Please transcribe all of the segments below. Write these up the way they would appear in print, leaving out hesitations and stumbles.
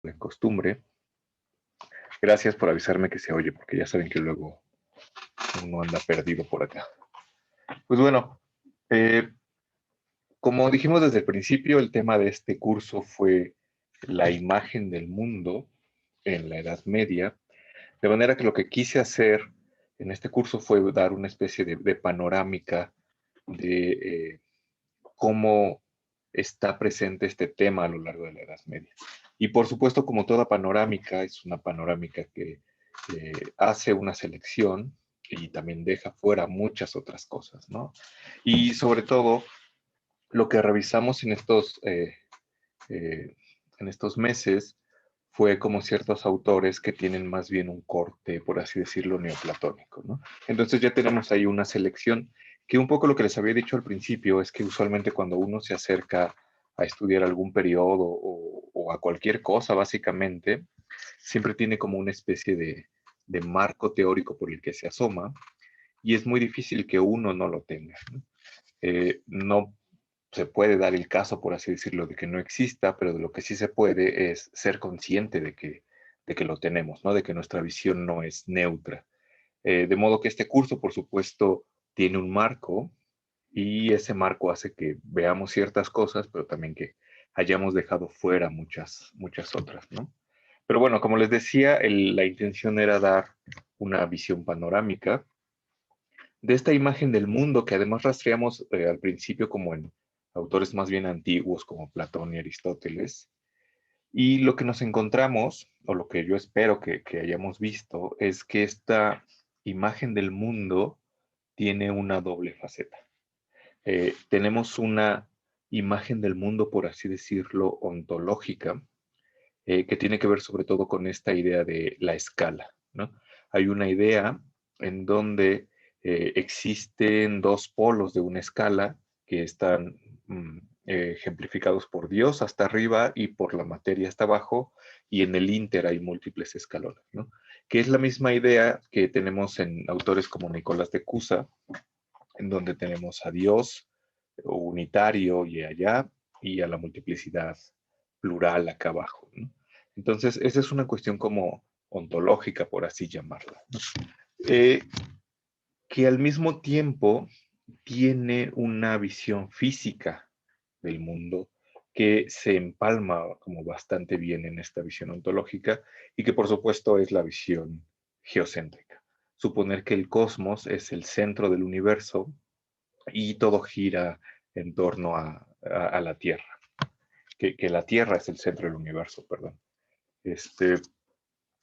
de costumbre. Gracias por avisarme que se oye, porque ya saben que luego uno anda perdido por acá. Pues bueno, eh, como dijimos desde el principio, el tema de este curso fue la imagen del mundo en la Edad Media, de manera que lo que quise hacer en este curso fue dar una especie de panorámica de cómo está presente este tema a lo largo de la Edad Media. Y por supuesto, como toda panorámica, es una panorámica que hace una selección y también deja fuera muchas otras cosas, ¿no? Y sobre todo, lo que revisamos eh, en estos meses fue como ciertos autores que tienen más bien un corte, por así decirlo, neoplatónico, ¿no? Entonces ya tenemos ahí una selección que un poco lo que les había dicho al principio es que usualmente cuando uno se acerca a estudiar algún periodo o a cualquier cosa, básicamente, siempre tiene como una especie de marco teórico por el que se asoma y es muy difícil que uno no lo tenga, ¿no? No se puede dar el caso, por así decirlo, de que no exista, pero de lo que sí se puede es ser consciente de que lo tenemos, ¿no? De que nuestra visión no es neutra. De modo que este curso, por supuesto, tiene un marco y ese marco hace que veamos ciertas cosas, pero también que hayamos dejado fuera muchas otras, ¿no? Pero bueno, como les decía, la intención era dar una visión panorámica de esta imagen del mundo que además rastreamos al principio como en autores más bien antiguos como Platón y Aristóteles. Y lo que nos encontramos, o lo que yo espero que hayamos visto, es que esta imagen del mundo tiene una doble faceta. Tenemos una imagen del mundo, por así decirlo, ontológica, que tiene que ver sobre todo con esta idea de la escala, ¿no? Hay una idea en donde existen dos polos de una escala que están ejemplificados por Dios hasta arriba y por la materia hasta abajo, y en el ínter hay múltiples escalones, ¿no? Que es la misma idea que tenemos en autores como Nicolás de Cusa, en donde tenemos a Dios unitario y allá, y a la multiplicidad plural acá abajo, ¿no? Entonces, esa es una cuestión como ontológica, por así llamarla, ¿no? Eh, que al mismo tiempo tiene una visión física del mundo que se empalma como bastante bien en esta visión ontológica y que por supuesto es la visión geocéntrica. Suponer que el cosmos es el centro del universo y todo gira en torno a la Tierra, que la Tierra es el centro del universo, perdón. Este,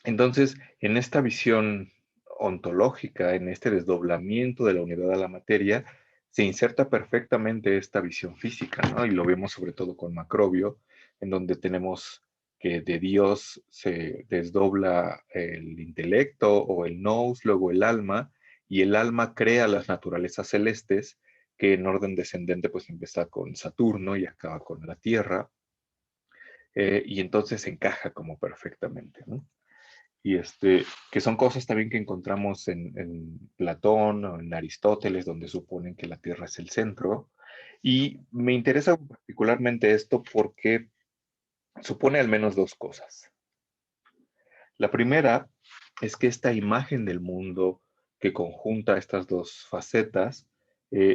entonces, en esta visión ontológica, en este desdoblamiento de la unidad de la materia, se inserta perfectamente esta visión física, ¿no? Y lo vemos sobre todo con Macrobio, en donde tenemos que de Dios se desdobla el intelecto o el nous, luego el alma, y el alma crea las naturalezas celestes, que en orden descendente pues empieza con Saturno y acaba con la Tierra, y entonces encaja como perfectamente, ¿no? Y que son cosas también que encontramos en Platón o en Aristóteles, donde suponen que la Tierra es el centro. Y me interesa particularmente esto porque supone al menos dos cosas. La primera es que esta imagen del mundo que conjunta estas dos facetas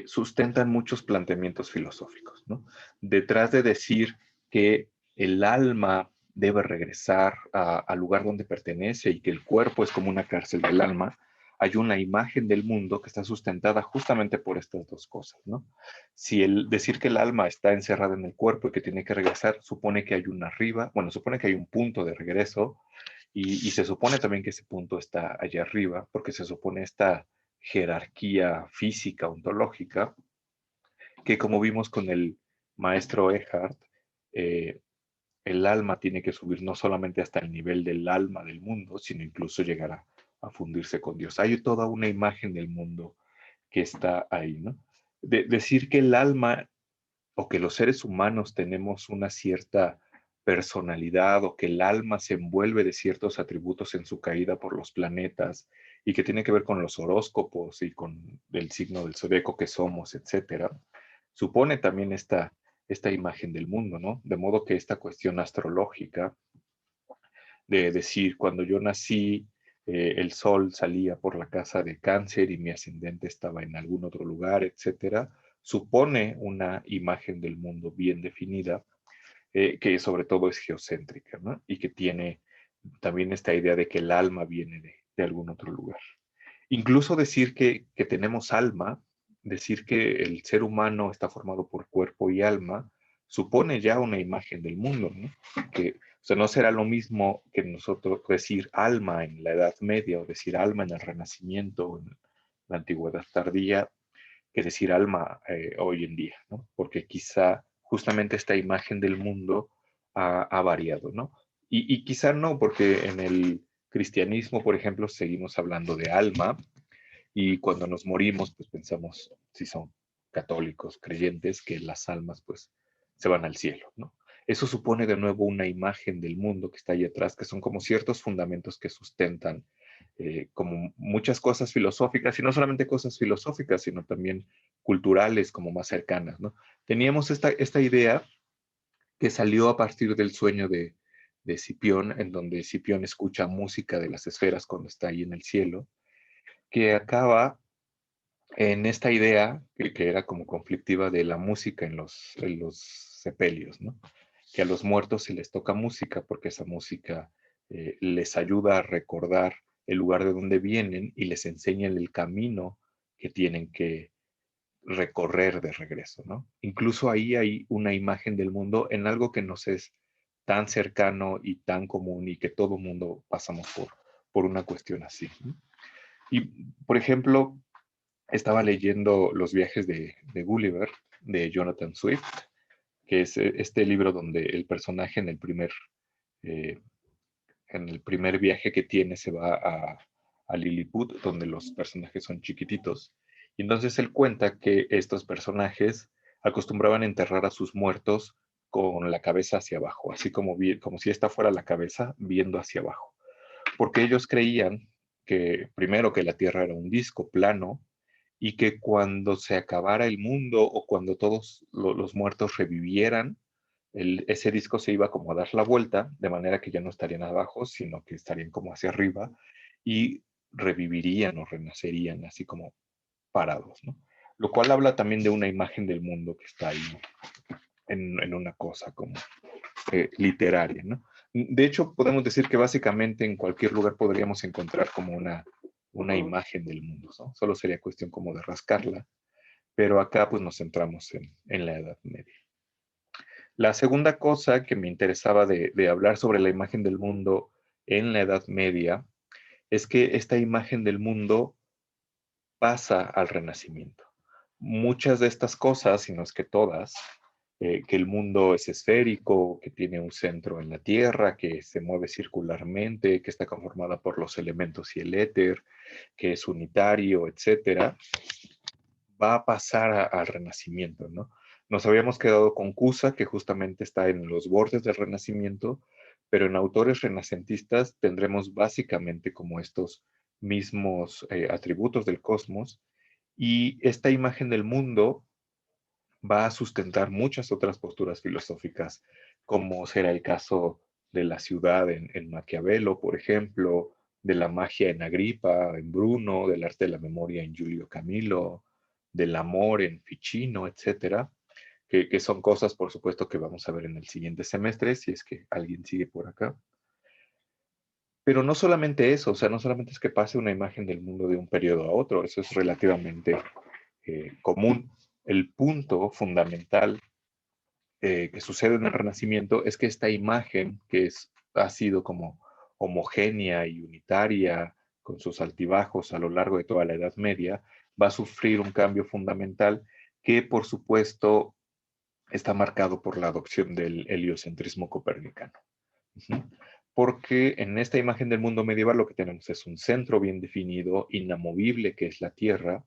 sustentan muchos planteamientos filosóficos, ¿no? Detrás de decir que el alma debe regresar al lugar donde pertenece y que el cuerpo es como una cárcel del alma, hay una imagen del mundo que está sustentada justamente por estas dos cosas, ¿no? Si el decir que el alma está encerrada en el cuerpo y que tiene que regresar, supone que hay un arriba, bueno, supone que hay un punto de regreso y se supone también que ese punto está allá arriba, porque se supone esta jerarquía física, ontológica, que como vimos con el maestro Eckhart, eh, el alma tiene que subir no solamente hasta el nivel del alma del mundo, sino incluso llegar a fundirse con Dios. Hay toda una imagen del mundo que está ahí, ¿no? Decir que el alma o que los seres humanos tenemos una cierta personalidad o que el alma se envuelve de ciertos atributos en su caída por los planetas y que tiene que ver con los horóscopos y con el signo del zodiaco que somos, etcétera, supone también esta imagen del mundo, ¿no? De modo que esta cuestión astrológica de decir, cuando yo nací, el sol salía por la casa de Cáncer y mi ascendente estaba en algún otro lugar, etcétera, supone una imagen del mundo bien definida, que sobre todo es geocéntrica, ¿no? Y que tiene también esta idea de que el alma viene de algún otro lugar. Incluso decir que tenemos alma, decir que el ser humano está formado por cuerpo y alma, supone ya una imagen del mundo, ¿no? Que, o sea, no será lo mismo que nosotros decir alma en la Edad Media o decir alma en el Renacimiento o en la Antigüedad tardía que decir alma hoy en día, ¿no? Porque quizá justamente esta imagen del mundo ha variado, ¿no? Y quizá no, porque en el cristianismo, por ejemplo, seguimos hablando de alma y cuando nos morimos, pues pensamos, si son católicos, creyentes, que las almas pues se van al cielo, ¿no? Eso supone de nuevo una imagen del mundo que está ahí atrás, que son como ciertos fundamentos que sustentan como muchas cosas filosóficas, y no solamente cosas filosóficas, sino también culturales, como más cercanas, ¿no? Teníamos esta idea que salió a partir del sueño de Cipión, en donde Cipión escucha música de las esferas cuando está ahí en el cielo, que acaba en esta idea que era como conflictiva de la música en los sepelios, ¿no? Que a los muertos se les toca música porque esa música les ayuda a recordar el lugar de donde vienen y les enseña el camino que tienen que recorrer de regreso, ¿no? Incluso ahí hay una imagen del mundo en algo que nos es tan cercano y tan común y que todo mundo pasamos por una cuestión así, ¿no? Y, por ejemplo, estaba leyendo Los viajes de Gulliver, de Jonathan Swift, que es este libro donde el personaje eh, en el primer viaje que tiene se va a Lilliput, donde los personajes son chiquititos. Y entonces él cuenta que estos personajes acostumbraban a enterrar a sus muertos con la cabeza hacia abajo, así como si esta fuera la cabeza viendo hacia abajo, porque ellos creían que primero que la Tierra era un disco plano y que cuando se acabara el mundo o cuando todos los muertos revivieran, ese disco se iba como a dar la vuelta, de manera que ya no estarían abajo, sino que estarían como hacia arriba y revivirían o renacerían así como parados, ¿no? Lo cual habla también de una imagen del mundo que está ahí en una cosa como literaria, ¿no? De hecho, podemos decir que básicamente en cualquier lugar podríamos encontrar como una imagen del mundo, ¿no? Solo sería cuestión como de rascarla, pero acá pues nos centramos en la Edad Media. La segunda cosa que me interesaba de hablar sobre la imagen del mundo en la Edad Media es que esta imagen del mundo pasa al Renacimiento. Muchas de estas cosas, si no es que todas, que el mundo es esférico, que tiene un centro en la Tierra, que se mueve circularmente, que está conformada por los elementos y el éter, que es unitario, etcétera, va a pasar al Renacimiento, ¿no? Nos habíamos quedado con Cusa, que justamente está en los bordes del Renacimiento, pero en autores renacentistas tendremos básicamente como estos mismos atributos del cosmos, y esta imagen del mundo va a sustentar muchas otras posturas filosóficas, como será el caso de la ciudad en Maquiavelo, por ejemplo, de la magia en Agripa, en Bruno, del arte de la memoria en Giulio Camilo, del amor en Ficino, etcétera, que son cosas, por supuesto, que vamos a ver en el siguiente semestre, si es que alguien sigue por acá. Pero no solamente eso, o sea, no solamente es que pase una imagen del mundo de un periodo a otro, eso es relativamente común. El punto fundamental que sucede en el Renacimiento es que esta imagen, ha sido como homogénea y unitaria, con sus altibajos a lo largo de toda la Edad Media, va a sufrir un cambio fundamental que, por supuesto, está marcado por la adopción del heliocentrismo copernicano. Porque en esta imagen del mundo medieval lo que tenemos es un centro bien definido, inamovible, que es la Tierra,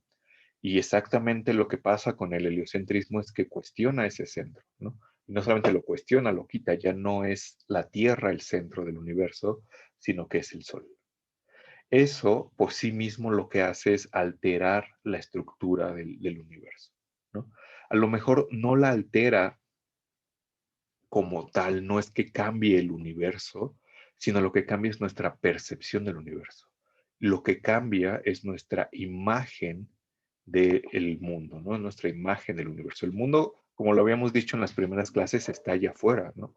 y exactamente lo que pasa con el heliocentrismo es que cuestiona ese centro, ¿no? Y no solamente lo cuestiona, lo quita, ya no es la Tierra el centro del universo, sino que es el Sol. Eso por sí mismo lo que hace es alterar la estructura del universo, ¿no? A lo mejor no la altera como tal, no es que cambie el universo, sino lo que cambia es nuestra percepción del universo. Lo que cambia es nuestra imagen del mundo, ¿no? Nuestra imagen del universo. El mundo, como lo habíamos dicho en las primeras clases, está allá afuera, ¿no?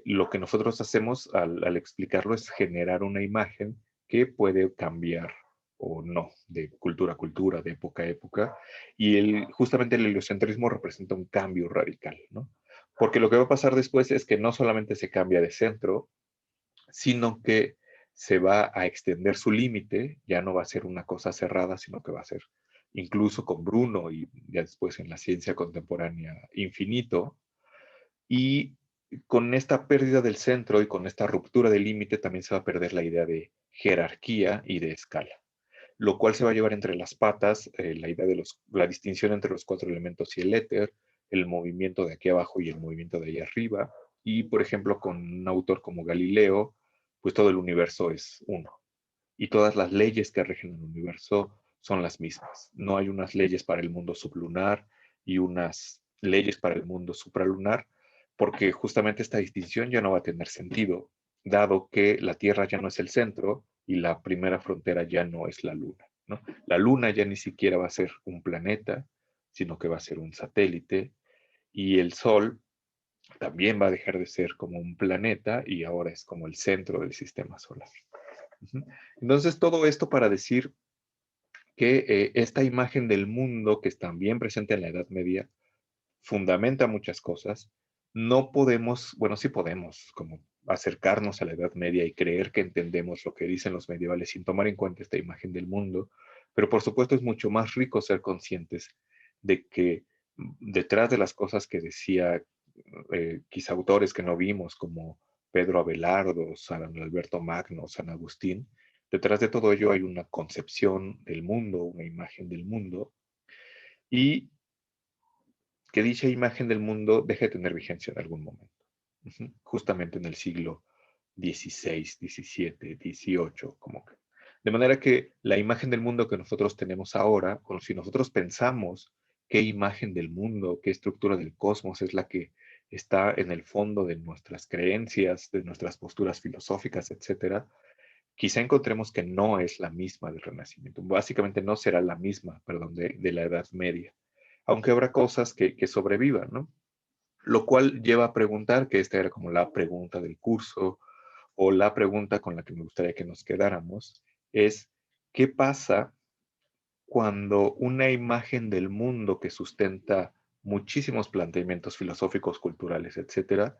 Lo que nosotros hacemos al explicarlo es generar una imagen que puede cambiar o no, de cultura a cultura, de época a época, y justamente el heliocentrismo representa un cambio radical, ¿no? Porque lo que va a pasar después es que no solamente se cambia de centro, sino que se va a extender su límite, ya no va a ser una cosa cerrada, sino que va a ser incluso con Bruno y ya después en la ciencia contemporánea infinito, y con esta pérdida del centro y con esta ruptura del límite también se va a perder la idea de jerarquía y de escala, lo cual se va a llevar entre las patas la idea de la distinción entre los cuatro elementos y el éter, el movimiento de aquí abajo y el movimiento de ahí arriba. Y, por ejemplo, con un autor como Galileo, pues todo el universo es uno. Y todas las leyes que rigen el universo son las mismas. No hay unas leyes para el mundo sublunar y unas leyes para el mundo supralunar, porque justamente esta distinción ya no va a tener sentido, dado que la Tierra ya no es el centro y la primera frontera ya no es la Luna, ¿no? La Luna ya ni siquiera va a ser un planeta, sino que va a ser un satélite, y el Sol también va a dejar de ser como un planeta y ahora es como el centro del sistema solar. Entonces, todo esto para decir que esta imagen del mundo que está bien presente en la Edad Media fundamenta muchas cosas. No podemos, bueno, sí podemos como acercarnos a la Edad Media y creer que entendemos lo que dicen los medievales sin tomar en cuenta esta imagen del mundo, pero por supuesto es mucho más rico ser conscientes de que detrás de las cosas que decía quizá autores que no vimos como Pedro Abelardo, San Alberto Magno, San Agustín, detrás de todo ello hay una concepción del mundo, una imagen del mundo, y que dicha imagen del mundo deje de tener vigencia en algún momento. Justamente en el siglo XVI, XVII, XVIII, como que. De manera que la imagen del mundo que nosotros tenemos ahora, o si nosotros pensamos qué imagen del mundo, qué estructura del cosmos es la que está en el fondo de nuestras creencias, de nuestras posturas filosóficas, etcétera, quizá encontremos que no es la misma del Renacimiento. Básicamente no será la misma, perdón, de la Edad Media, aunque habrá cosas que sobrevivan, ¿no? Lo cual lleva a preguntar, que esta era como la pregunta del curso, o la pregunta con la que me gustaría que nos quedáramos, es, ¿qué pasa cuando una imagen del mundo que sustenta muchísimos planteamientos filosóficos, culturales, etcétera,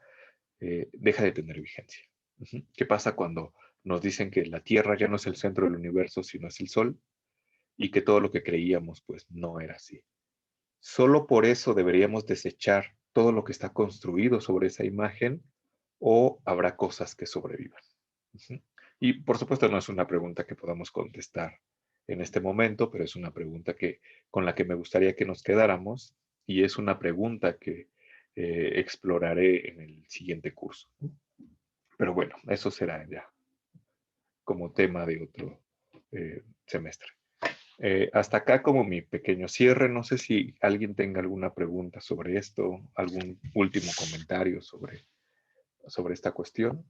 deja de tener vigencia? ¿Qué pasa cuando nos dicen que la Tierra ya no es el centro del universo, sino es el Sol, y que todo lo que creíamos pues no era así? ¿Solo por eso deberíamos desechar todo lo que está construido sobre esa imagen o habrá cosas que sobrevivan? Y por supuesto no es una pregunta que podamos contestar en este momento, pero es una pregunta con la que me gustaría que nos quedáramos y es una pregunta que exploraré en el siguiente curso. Pero bueno, eso será ya como tema de otro semestre. Hasta acá como mi pequeño cierre. No sé si alguien tenga alguna pregunta sobre esto, algún último comentario sobre esta cuestión.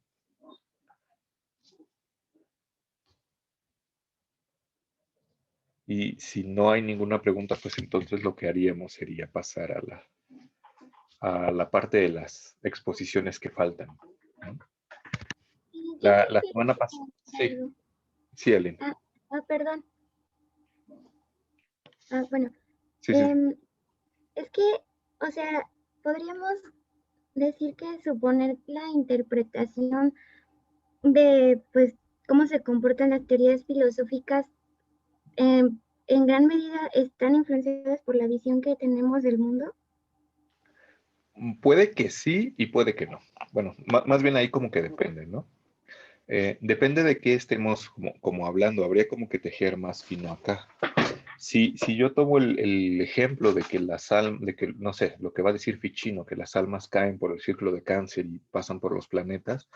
Y si no hay ninguna pregunta, pues entonces lo que haríamos sería pasar a la parte de las exposiciones que faltan. Y yo La quisiera semana pasada. preguntar Sí, algo. sí, Aline. Perdón. Bueno, Sí, sí, sí. em, es que, o sea, podríamos decir que suponer la interpretación de, pues, cómo se comportan las teorías filosóficas en gran medida están influenciadas por la visión que tenemos del mundo. Puede que sí y puede que no. Bueno, más bien ahí como que depende, ¿no? Depende de qué estemos como hablando. Habría como que tejer más fino acá. Si yo tomo el ejemplo de que de que, no sé, lo que va a decir Ficino, que las almas caen por el círculo de Cáncer y pasan por los planetas,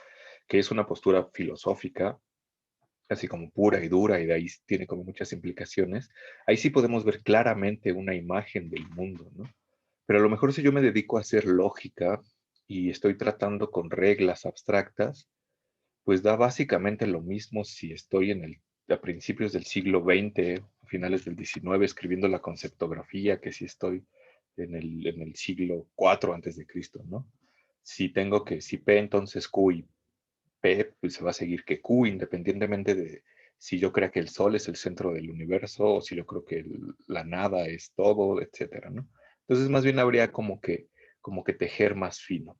que es una postura filosófica, así como pura y dura, y de ahí tiene como muchas implicaciones, ahí sí podemos ver claramente una imagen del mundo, ¿no? Pero a lo mejor si yo me dedico a hacer lógica y estoy tratando con reglas abstractas, pues da básicamente lo mismo si estoy a principios del siglo XX, a finales del XIX, escribiendo la conceptografía, que si estoy en el siglo IV antes de Cristo, ¿no? Si P entonces Q y P, pues se va a seguir que Q, independientemente de si yo creo que el Sol es el centro del universo o si yo creo que la nada es todo, etcétera, ¿no? Entonces, más bien habría como que tejer más fino.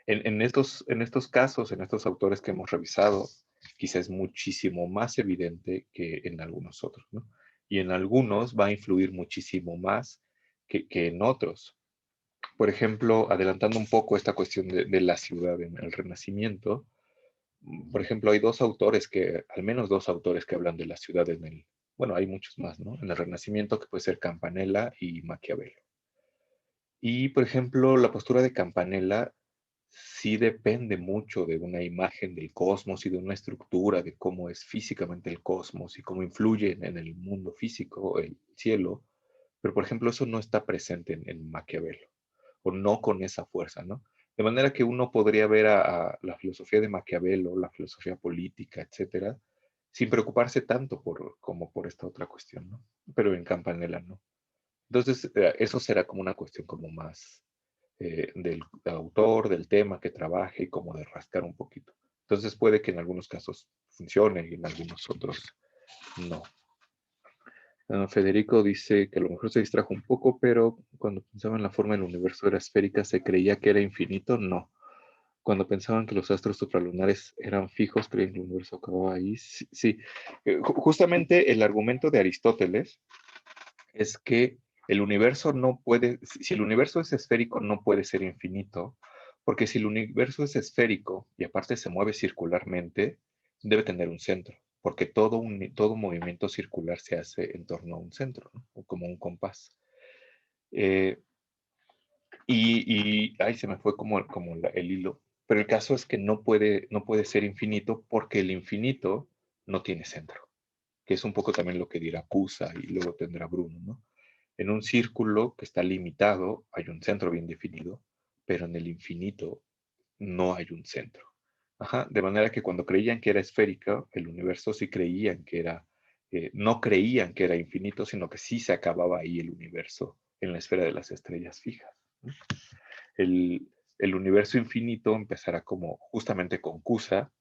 En estos casos, en estos autores que hemos revisado, quizás es muchísimo más evidente que en algunos otros, ¿no? Y en algunos va a influir muchísimo más que en otros. Por ejemplo, adelantando un poco esta cuestión de la ciudad en el Renacimiento, por ejemplo, hay al menos dos autores que hablan de la ciudad bueno, hay muchos más, ¿no? En el Renacimiento, que puede ser Campanella y Maquiavelo. Y, por ejemplo, la postura de Campanella sí depende mucho de una imagen del cosmos y de una estructura de cómo es físicamente el cosmos y cómo influye en el mundo físico, el cielo, pero por ejemplo eso no está presente en Maquiavelo, o no con esa fuerza, ¿no? De manera que uno podría ver a la filosofía de Maquiavelo, la filosofía política, etcétera, sin preocuparse tanto como por esta otra cuestión, ¿no? Pero en Campanella no. Entonces, eso será como una cuestión como más del autor, del tema que trabaje y como de rascar un poquito. Entonces puede que en algunos casos funcione y en algunos otros no. Federico dice que a lo mejor se distrajo un poco, pero cuando pensaba en la forma del universo era esférica, ¿se creía que era infinito? No. Cuando pensaban que los astros supralunares eran fijos, creían que el universo acababa ahí. Sí, sí. Justamente el argumento de Aristóteles es que el universo no puede, si el universo es esférico, no puede ser infinito, porque si el universo es esférico y aparte se mueve circularmente, debe tener un centro, porque todo movimiento circular se hace en torno a un centro, ¿no? O como un compás. Eh, ay, se me fue como el hilo. Pero el caso es que no puede ser infinito porque el infinito no tiene centro, que es un poco también lo que dirá Cusa y luego tendrá Bruno, ¿no? En un círculo que está limitado hay un centro bien definido, pero en el infinito no hay un centro. Ajá, de manera que cuando creían que era esférico, el universo sí creían que era, no creían que era infinito, sino que sí se acababa ahí el universo en la esfera de las estrellas fijas. El, el universo infinito empezará como justamente con Cusa,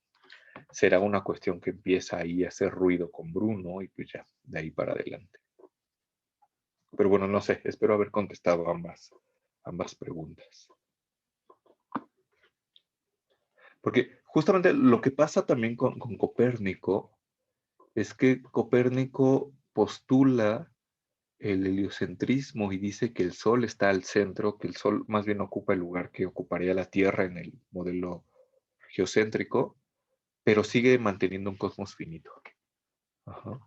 será una cuestión que empieza ahí a hacer ruido con Bruno y pues ya, de ahí para adelante. Pero bueno, no sé, espero haber contestado ambas preguntas. Porque justamente lo que pasa también con Copérnico es que Copérnico postula el heliocentrismo y dice que el Sol está al centro, que el Sol más bien ocupa el lugar que ocuparía la Tierra en el modelo geocéntrico, pero sigue manteniendo un cosmos finito. Ajá.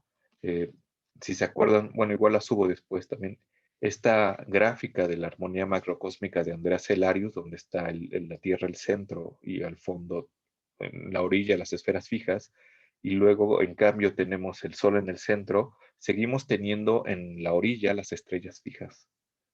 Eh, si se acuerdan, bueno, igual la subo después también, esta gráfica de la armonía macrocósmica de Andrea Cellarius, donde está la Tierra el centro y al fondo, en la orilla, las esferas fijas, y luego, en cambio, tenemos el Sol en el centro, seguimos teniendo en la orilla las estrellas fijas.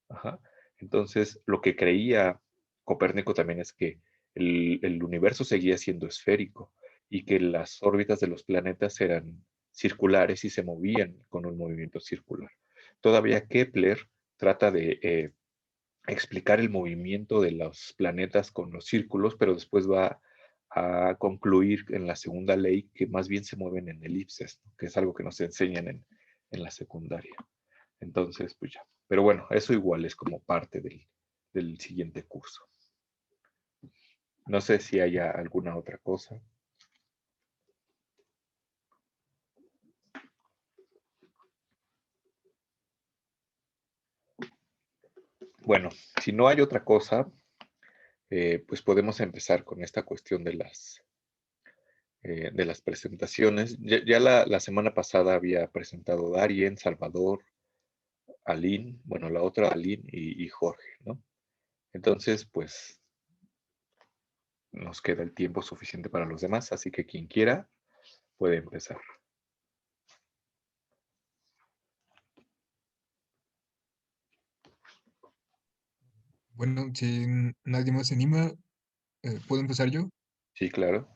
Ajá. Entonces, lo que creía Copérnico también es que el universo seguía siendo esférico y que las órbitas de los planetas eran circulares y se movían con un movimiento circular. Todavía Kepler trata de explicar el movimiento de los planetas con los círculos, pero después va a concluir en la segunda ley que más bien se mueven en elipses, ¿no? Que es algo que nos enseñan en la secundaria. Entonces, pues ya. Pero bueno, eso igual es como parte del siguiente curso. No sé si haya alguna otra cosa. Bueno, si no hay otra cosa, pues podemos empezar con esta cuestión de las presentaciones. Ya la semana pasada había presentado Darien, Salvador, Aline, bueno, la otra Aline y Jorge, ¿no? Entonces, pues nos queda el tiempo suficiente para los demás, así que quien quiera puede empezar. Bueno, si nadie más se anima, ¿puedo empezar yo? Sí, claro.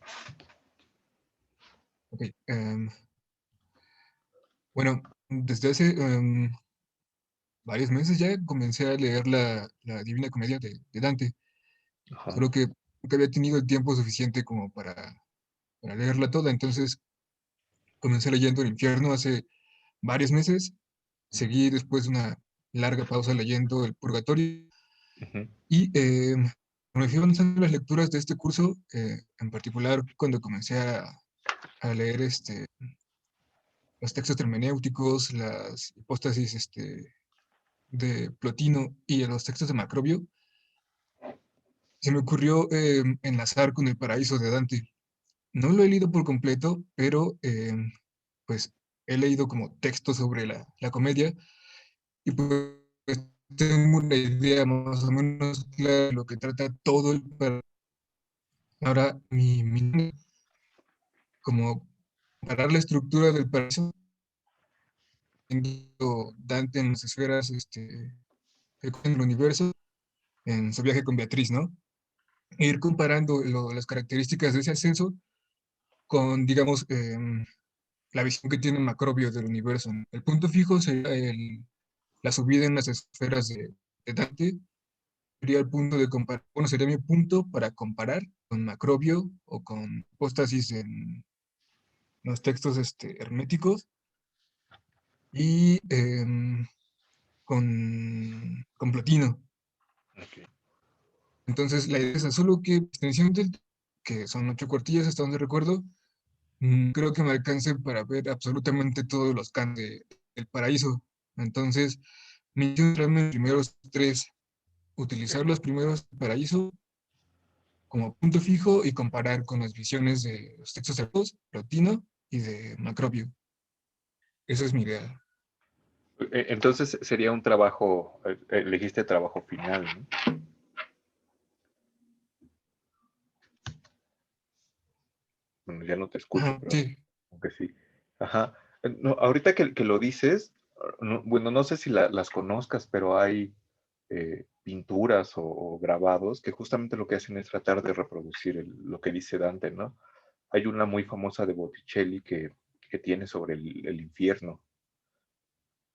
Ok. Bueno, desde hace varios meses ya comencé a leer la Divina Comedia de Dante, Ajá. solo que nunca había tenido el tiempo suficiente como para leerla toda, entonces comencé leyendo El Infierno hace varios meses, seguí después de una larga pausa leyendo El Purgatorio Ujú, y me fui avanzando en las lecturas de este curso, en particular cuando comencé a leer los textos hermenéuticos, las hipóstasis de Plotino y los textos de Macrobio, se me ocurrió enlazar con El Paraíso de Dante. No lo he leído por completo, pero pues he leído como textos sobre la comedia y pues tengo una idea más o menos clara de lo que trata todo el paraíso. Ahora, como parar la estructura del paraíso, viendo Dante en las esferas en el universo, en su viaje con Beatriz, ¿no? E ir comparando las características de ese ascenso con, digamos, la visión que tiene Macrobio del universo. El punto fijo sería la subida en las esferas de Dante, sería el punto de comparar, bueno, sería mi punto para comparar con Macrobio o con hipóstasis en los textos herméticos y con Plotino. ok. Entonces, la idea es esa, solo que extensión que son 8 cuartillas hasta donde recuerdo, creo que me alcance para ver absolutamente todos los canos del paraíso. Entonces, me intención es traerme los primeros tres, utilizar los primeros del paraíso como punto fijo y comparar con las visiones de los textos de Plotino y de Macrobio. Esa es mi idea. Entonces sería un trabajo, elegiste trabajo final, ¿no? Bueno, ya no te escucho, Ajá, pero sí. aunque sí. Ajá. No, ahorita que lo dices, bueno, no sé si las conozcas, pero hay pinturas o grabados que justamente lo que hacen es tratar de reproducir lo que dice Dante, ¿no? Hay una muy famosa de Botticelli que tiene sobre el infierno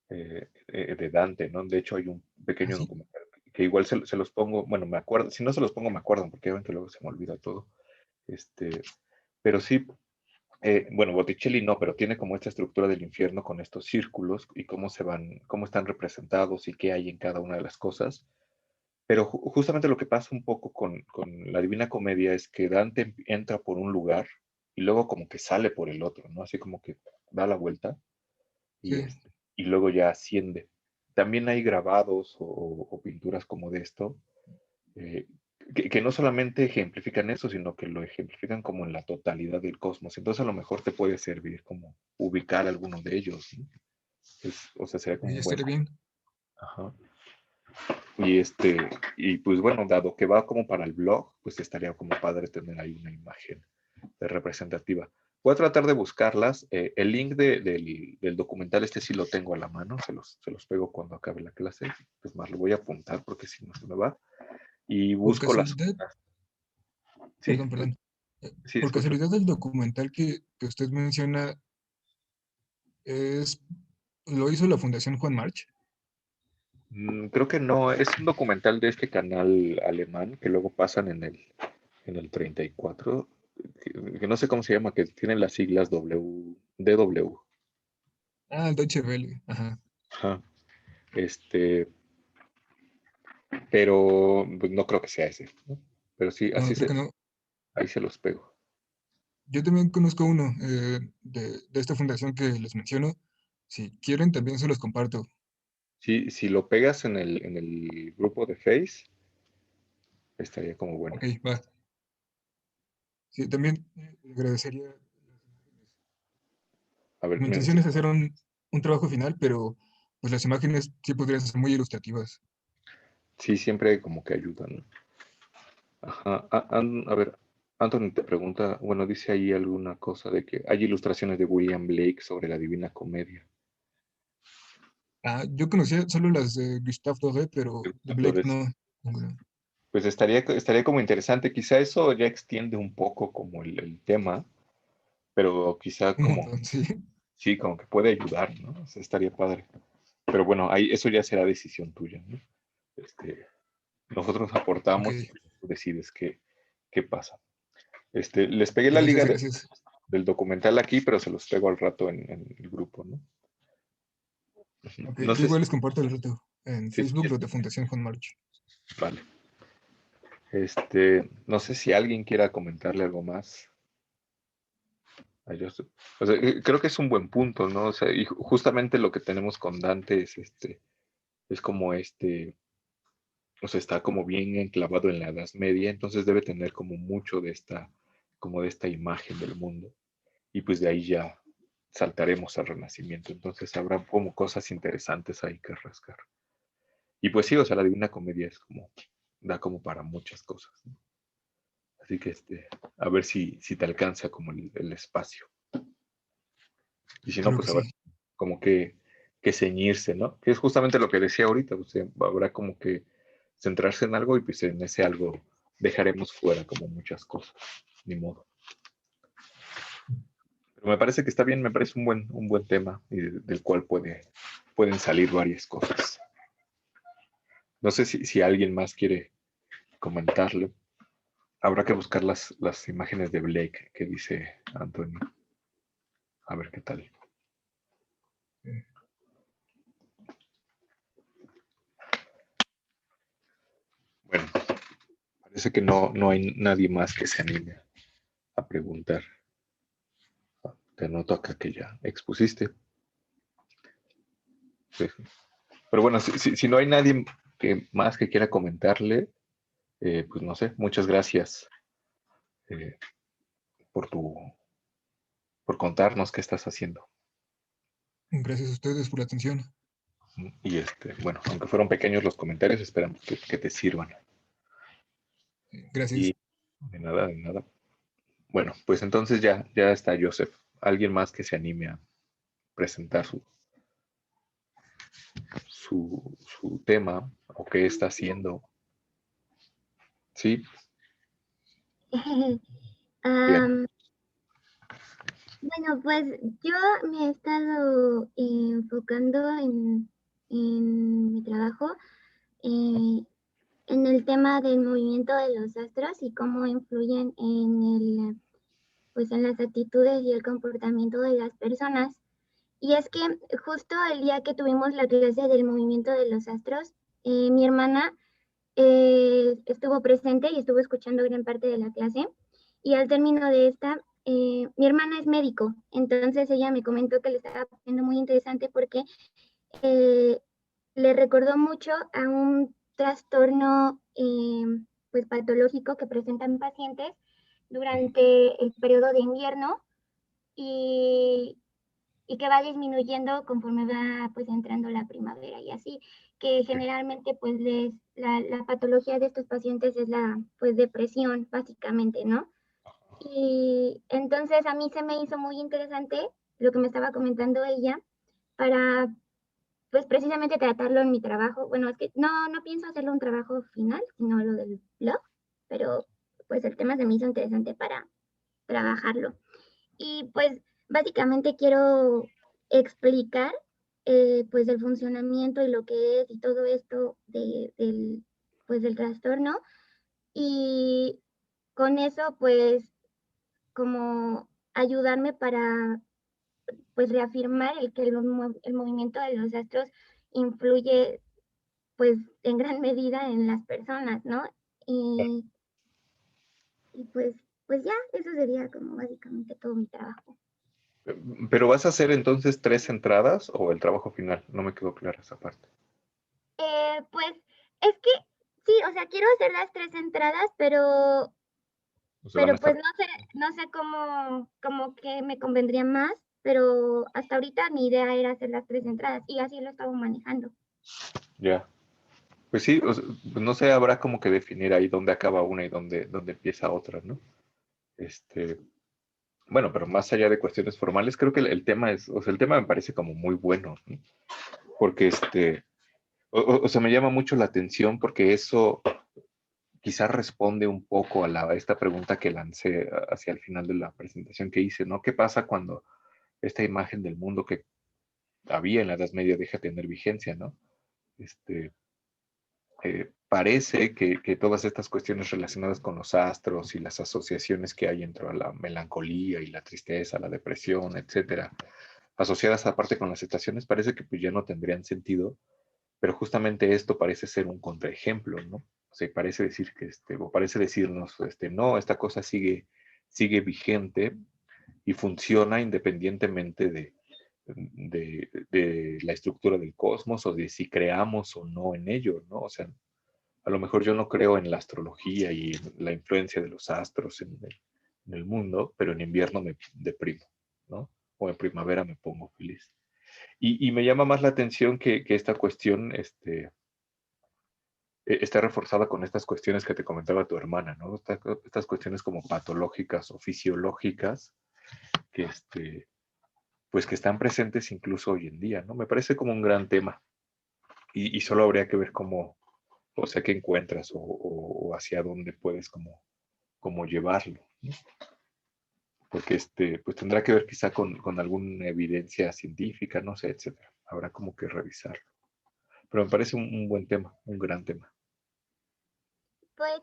de Dante, ¿no? De hecho, hay un pequeño Así. documental que igual se los pongo, bueno, me acuerdo, si no se los pongo, me acuerdo, porque obviamente luego se me olvida todo. Este, pero sí, bueno, Botticelli no, pero tiene como esta estructura del infierno con estos círculos y cómo se van, cómo están representados y qué hay en cada una de las cosas. Pero justamente lo que pasa un poco con la Divina Comedia es que Dante entra por un lugar y luego como que sale por el otro, ¿no? Así como que da la vuelta y, Sí. y luego ya asciende. También hay grabados o pinturas como de esto, eh, que no solamente ejemplifican eso, sino que lo ejemplifican como en la totalidad del cosmos. Entonces a lo mejor te puede servir como ubicar alguno de ellos, ¿no? O sea, sería como Y un buen... estaría bien. Ajá. Y y pues bueno, dado que va como para el blog, pues estaría como padre tener ahí una imagen representativa. Voy a tratar de buscarlas. El link del documental este sí lo tengo a la mano, se los pego cuando acabe la clase. Es más, lo voy a apuntar porque si no se me va. Y Por busco las... casualidad, ¿Sí? perdón. Sí, Por escucho. casualidad, el documental que usted menciona es, lo hizo la Fundación Juan March. Creo que no, es un documental de este canal alemán que luego pasan en el 34, que no sé cómo se llama, que tienen las siglas DW. Ah, el Deutsche Welle. Ajá. Ajá. Este, pero pues, no creo que sea ese, ¿no? Pero sí, No, creo que no. ahí se los pego. Yo también conozco uno de esta fundación que les menciono. Si quieren, también se los comparto. Sí, si lo pegas en el grupo de Face, estaría como bueno. Ok, va. Sí, también le agradecería. A ver, Mi intención es hacer un trabajo final, pero pues las imágenes sí podrían ser muy ilustrativas. sí, siempre como que ayudan, ¿no? Ajá. A ver, Anthony te pregunta, bueno, dice ahí alguna cosa de que hay ilustraciones de William Blake sobre la Divina Comedia. Ah, yo conocía solo las de Gustave Doré, pero de Blake Entonces, no. Ninguna. pues estaría como interesante. Quizá eso ya extiende un poco como el tema, pero quizá Un como, montón, sí. sí, como que puede ayudar, ¿no? O sea, estaría padre. Pero bueno, ahí, eso ya será decisión tuya, ¿no? Nosotros Ok, aportamos y tú decides qué pasa. Les pegué la gracias, liga gracias. del documental aquí, pero se los pego al rato en el grupo, ¿no? Ok, No yo sé igual si, les comparto el reto en sí, Facebook, los de Fundación Juan March. vale. No sé si alguien quiera comentarle algo más a Joseph. O sea, creo que es un buen punto, ¿no? O sea, y justamente lo que tenemos con Dante es como o sea, está como bien enclavado en la Edad Media, entonces debe tener como mucho como de esta imagen del mundo. Y pues de ahí ya saltaremos al Renacimiento. Entonces habrá como cosas interesantes ahí que rascar. Y pues sí, o sea, la Divina Comedia da como para muchas cosas, ¿no? Así que a ver si te alcanza como el espacio. Y si no, Claro que pues habrá sí. como que ceñirse, ¿no? Que es justamente lo que decía ahorita, o sea, habrá como que centrarse en algo y pues en ese algo dejaremos fuera como muchas cosas, ni modo. Pero me parece que está bien, me parece un buen tema y del cual pueden salir varias cosas. No sé si alguien más quiere comentarlo. Habrá que buscar las imágenes de Blake que dice Antonio. A ver qué tal. Eh, Bueno, parece que no hay nadie más que se anime a preguntar. Te noto acá que ya expusiste. Sí. Pero bueno, si no hay nadie más que quiera comentarle, pues no sé, muchas gracias eh, por por contarnos qué estás haciendo. Gracias a ustedes por la atención. Y bueno, aunque fueron pequeños los comentarios, esperamos que te sirvan. Gracias. Y de nada, de nada. Bueno, pues entonces ya está Joseph. Alguien más que se anime a presentar su tema o qué está haciendo. Sí, bien. Am, bueno, pues yo me he estado enfocando en mi trabajo eh, en el tema del movimiento de los astros y cómo influyen pues en las actitudes y el comportamiento de las personas. Y es que justo el día que tuvimos la clase del movimiento de los astros, mi hermana estuvo presente y estuvo escuchando gran parte de la clase. Y al término de esta, mi hermana es médico, entonces ella me comentó que le estaba pareciendo muy interesante porque eh, le recordó mucho a un trastorno pues patológico que presentan pacientes durante el periodo de invierno y, y que va disminuyendo conforme va pues entrando la primavera y así, que generalmente pues la patología de estos pacientes es la pues depresión básicamente, ¿no? Y entonces a mí se me hizo muy interesante lo que me estaba comentando ella para pues precisamente tratarlo en mi trabajo. Bueno, es que no pienso hacerlo un trabajo final, sino lo del blog, pero pues el tema se me hizo interesante para trabajarlo. Y pues básicamente quiero explicar pues el funcionamiento y lo que es y todo esto pues del trastorno y con eso pues como ayudarme para pues reafirmar el que el movimiento de los astros influye pues en gran medida en las personas, ¿no? Y, y pues ya, eso sería como básicamente todo mi trabajo. Pero vas a hacer entonces 3 entradas o el trabajo final. No me quedó clara esa parte. Pues es que sí, o sea, quiero hacer las 3 entradas, O sea, van a pero estar pues no sé cómo que me convendría más, pero hasta ahorita mi idea era hacer las 3 entradas y así lo estaba manejando. ya. Pues sí, o sea, pues no sé, habrá como que definir ahí dónde acaba una y dónde empieza otra, ¿no? Este, bueno, pero más allá de cuestiones formales, creo que el tema o sea, el tema me parece como muy bueno, ¿no? Porque o sea, me llama mucho la atención porque eso, quizás responde un poco a esta pregunta que lancé hacia el final de la presentación que hice, ¿no? ¿Qué pasa cuando esta imagen del mundo que había en la Edad Media deja de tener vigencia, ¿no? Este, parece que todas estas cuestiones relacionadas con los astros y las asociaciones que hay entre la melancolía y la tristeza, la depresión, etcétera, asociadas aparte con las estaciones, parece que pues ya no tendrían sentido, pero justamente esto parece ser un contraejemplo, ¿no? O sea, parece decir que, o parece decirnos, no, esta cosa sigue vigente y funciona independientemente de la estructura del cosmos o de si creamos o no en ello, ¿no? O sea, a lo mejor yo no creo en la astrología y en la influencia de los astros en el mundo, pero en invierno me deprimo, ¿no? O en primavera me pongo feliz. Y me llama más la atención que esta cuestión está reforzada con estas cuestiones que te comentaba tu hermana, ¿no? Estas cuestiones como patológicas o fisiológicas que, pues que están presentes incluso hoy en día, ¿no? Me parece como un gran tema y solo habría que ver cómo, o sea, qué encuentras o hacia dónde puedes como llevarlo, ¿no? Porque pues tendrá que ver quizá con alguna evidencia científica, no sé, etcétera. Habrá como que revisarlo. Pero me parece un buen tema, un gran tema. Pues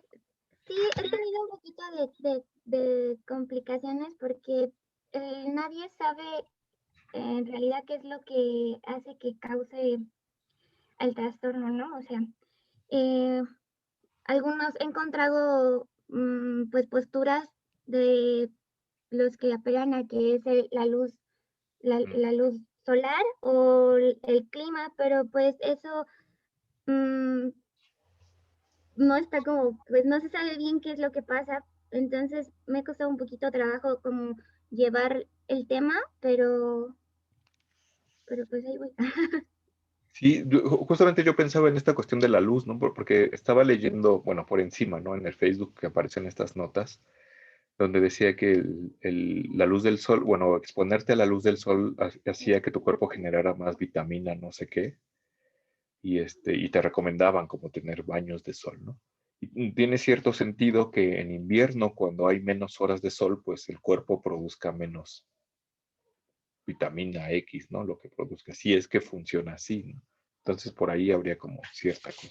sí, he tenido un poquito de complicaciones porque nadie sabe en realidad qué es lo que hace que cause el trastorno, ¿no? O sea, eh, algunos he encontrado pues posturas de los que apelan a que es la luz, la luz solar o el clima, pero pues eso mm, no está como, pues no se sabe bien qué es lo que pasa, entonces me ha costado un poquito trabajo como llevar el tema, pero pues ahí voy. Sí, justamente yo pensaba en esta cuestión de la luz, ¿no? Porque estaba leyendo, bueno, por encima, ¿no? En el Facebook que aparecen estas notas, donde decía que la luz del sol, bueno, exponerte a la luz del sol hacía que tu cuerpo generara más vitamina, no sé qué, y te recomendaban como tener baños de sol, ¿no? Y tiene cierto sentido que en invierno, cuando hay menos horas de sol, pues el cuerpo produzca menos vitamina X, ¿no? Lo que produzca, si es que funciona así, ¿no? Entonces por ahí habría como cierta cosa.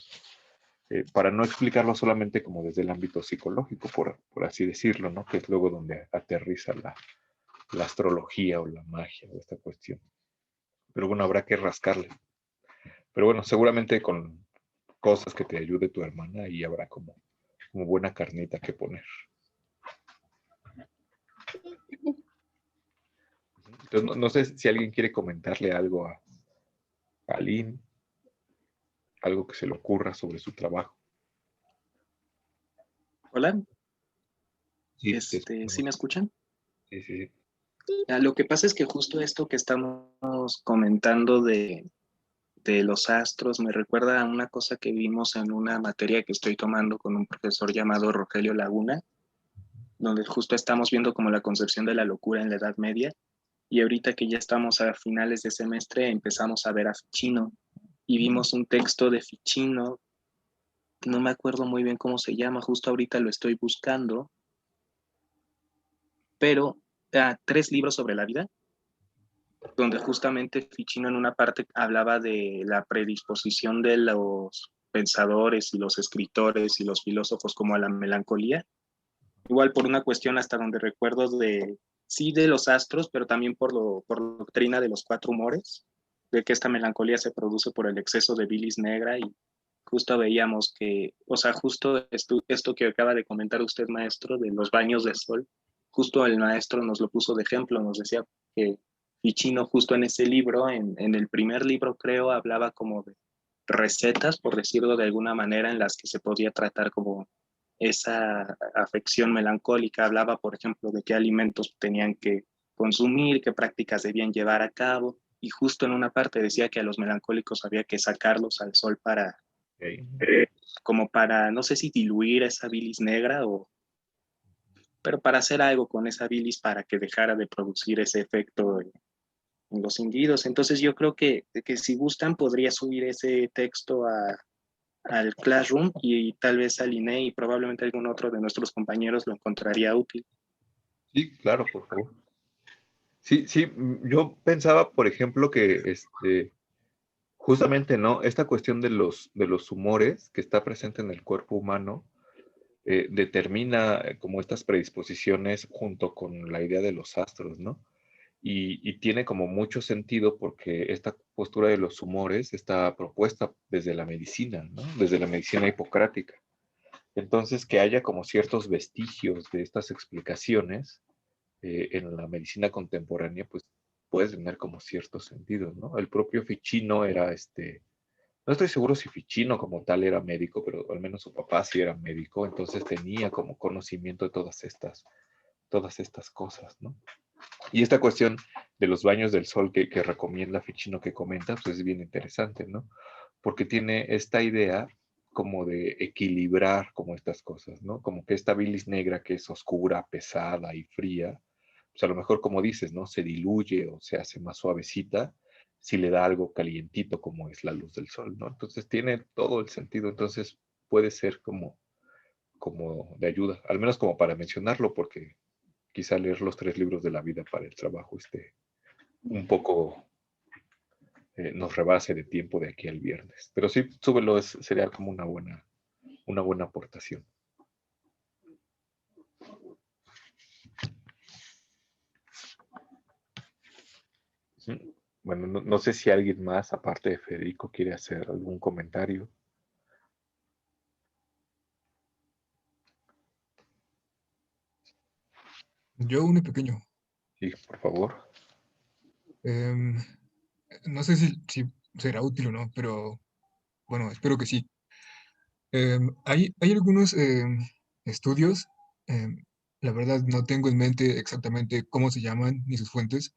Para no explicarlo solamente como desde el ámbito psicológico, por así decirlo, ¿no? Que es luego donde aterriza la astrología o la magia o esta cuestión. Pero bueno, habrá que rascarle. Pero bueno, seguramente con cosas que te ayude tu hermana y habrá como buena carnita que poner. Entonces, no sé si alguien quiere comentarle algo a Lynn, algo que se le ocurra sobre su trabajo. Hola, Sí, ¿sí me escuchan? sí, sí. Sí, Lo que pasa es que justo esto que estamos comentando de los astros me recuerda a una cosa que vimos en una materia que estoy tomando con un profesor llamado Rogelio Laguna, donde justo estamos viendo como la concepción de la locura en la Edad Media, y ahorita que ya estamos a finales de semestre empezamos a ver a Ficino y vimos un texto de Ficino, no me acuerdo muy bien cómo se llama, justo ahorita lo estoy buscando, pero 3 libros sobre la vida, donde justamente Ficino en una parte hablaba de la predisposición de los pensadores y los escritores y los filósofos como a la melancolía, igual por una cuestión hasta donde recuerdo sí de los astros, pero también por la doctrina de los 4 humores, de que esta melancolía se produce por el exceso de bilis negra y justo veíamos que, o sea, justo esto que acaba de comentar usted, maestro, de los baños de sol, justo el maestro nos lo puso de ejemplo, nos decía que Ficino justo en ese libro, en el primer libro creo, hablaba como de recetas, por decirlo de alguna manera, en las que se podía tratar como esa afección melancólica. Hablaba, por ejemplo, de qué alimentos tenían que consumir, qué prácticas debían llevar a cabo, y justo en una parte decía que a los melancólicos había que sacarlos al sol para, Okay. como para, no sé si diluir esa bilis negra pero para hacer algo con esa bilis para que dejara de producir ese efecto en los individuos. Entonces yo creo que si gustan podría subir ese texto al Classroom y tal vez al INE y probablemente algún otro de nuestros compañeros lo encontraría útil. Sí, claro, por favor. Sí, sí, yo pensaba, por ejemplo, que justamente, ¿no? Esta cuestión de los humores que está presente en el cuerpo humano determina como estas predisposiciones junto con la idea de los astros, ¿no? Y tiene como mucho sentido porque esta postura de los humores está propuesta desde la medicina, ¿no? Desde la medicina hipocrática. Entonces, que haya como ciertos vestigios de estas explicaciones en la medicina contemporánea, pues puede tener como cierto sentido, ¿no? El propio Ficino era no estoy seguro si Ficino como tal era médico, pero al menos su papá sí era médico, entonces tenía como conocimiento de todas estas cosas, ¿no? Y esta cuestión de los baños del sol que recomienda Ficino que comenta, pues es bien interesante, ¿no? Porque tiene esta idea como de equilibrar como estas cosas, ¿no? Como que esta bilis negra que es oscura, pesada y fría, pues a lo mejor como dices, ¿no? Se diluye o se hace más suavecita si le da algo calientito como es la luz del sol, ¿no? Entonces tiene todo el sentido, entonces puede ser como de ayuda, al menos como para mencionarlo, porque quizá leer los 3 libros de la vida para el trabajo un poco nos rebase de tiempo de aquí al viernes. Pero sí, súbelo, sería como una buena aportación. Sí. Bueno, no sé si alguien más, aparte de Federico, quiere hacer algún comentario. Yo uno pequeño. Sí, por favor. Em, no sé si será útil o no, pero bueno, espero que sí. Hay algunos estudios, em, la verdad no tengo en mente exactamente cómo se llaman ni sus fuentes,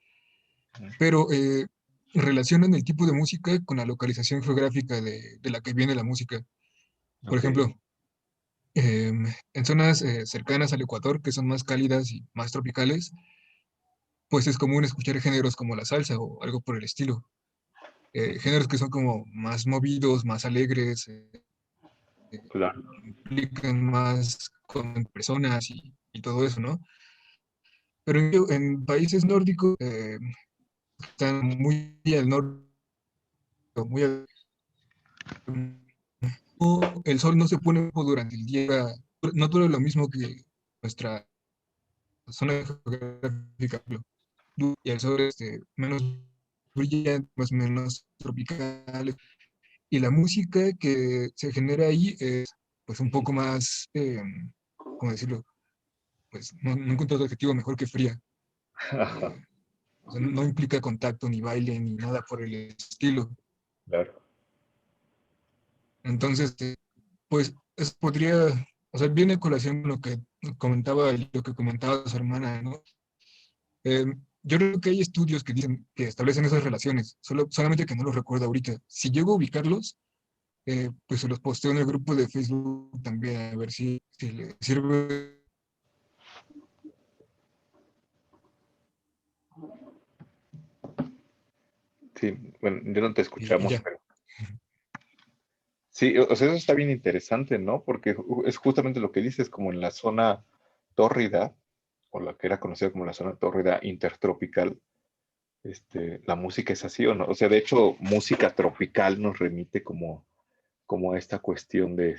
pero relacionan el tipo de música con la localización geográfica de la que viene la música. Por Ok, ejemplo, en zonas cercanas al Ecuador, que son más cálidas y más tropicales, pues es común escuchar géneros como la salsa o algo por el estilo. Géneros que son como más movidos, más alegres, claro. implican más con personas y todo eso, ¿no? Pero en países nórdicos están muy al norte, muy al- no, el sol no se pone durante el día, no dura lo mismo que nuestra zona geográfica, y el sol menos brillante, más menos tropical, y la música que se genera ahí es pues un poco más, ¿cómo decirlo? Pues no encuentro otro adjetivo mejor que fría. Ajá, eh, o sea, no implica contacto, ni baile, ni nada por el estilo. claro. Entonces, pues eso podría, o sea, viene a colación lo que comentaba, lo que comentaba su hermana, ¿no? Yo creo que hay estudios que dicen que establecen esas relaciones, solamente que no los recuerdo ahorita. Si llego a ubicarlos, pues se los posteo en el grupo de Facebook también, a ver si les sirve. Sí, bueno, ya no te Y escuchamos, ya. pero sí, o sea, eso está bien interesante, ¿no? Porque es justamente lo que dices, como en la zona tórrida, o la que era conocida como la zona tórrida intertropical, la música es así o no. O sea, de hecho, música tropical nos remite como a esta cuestión de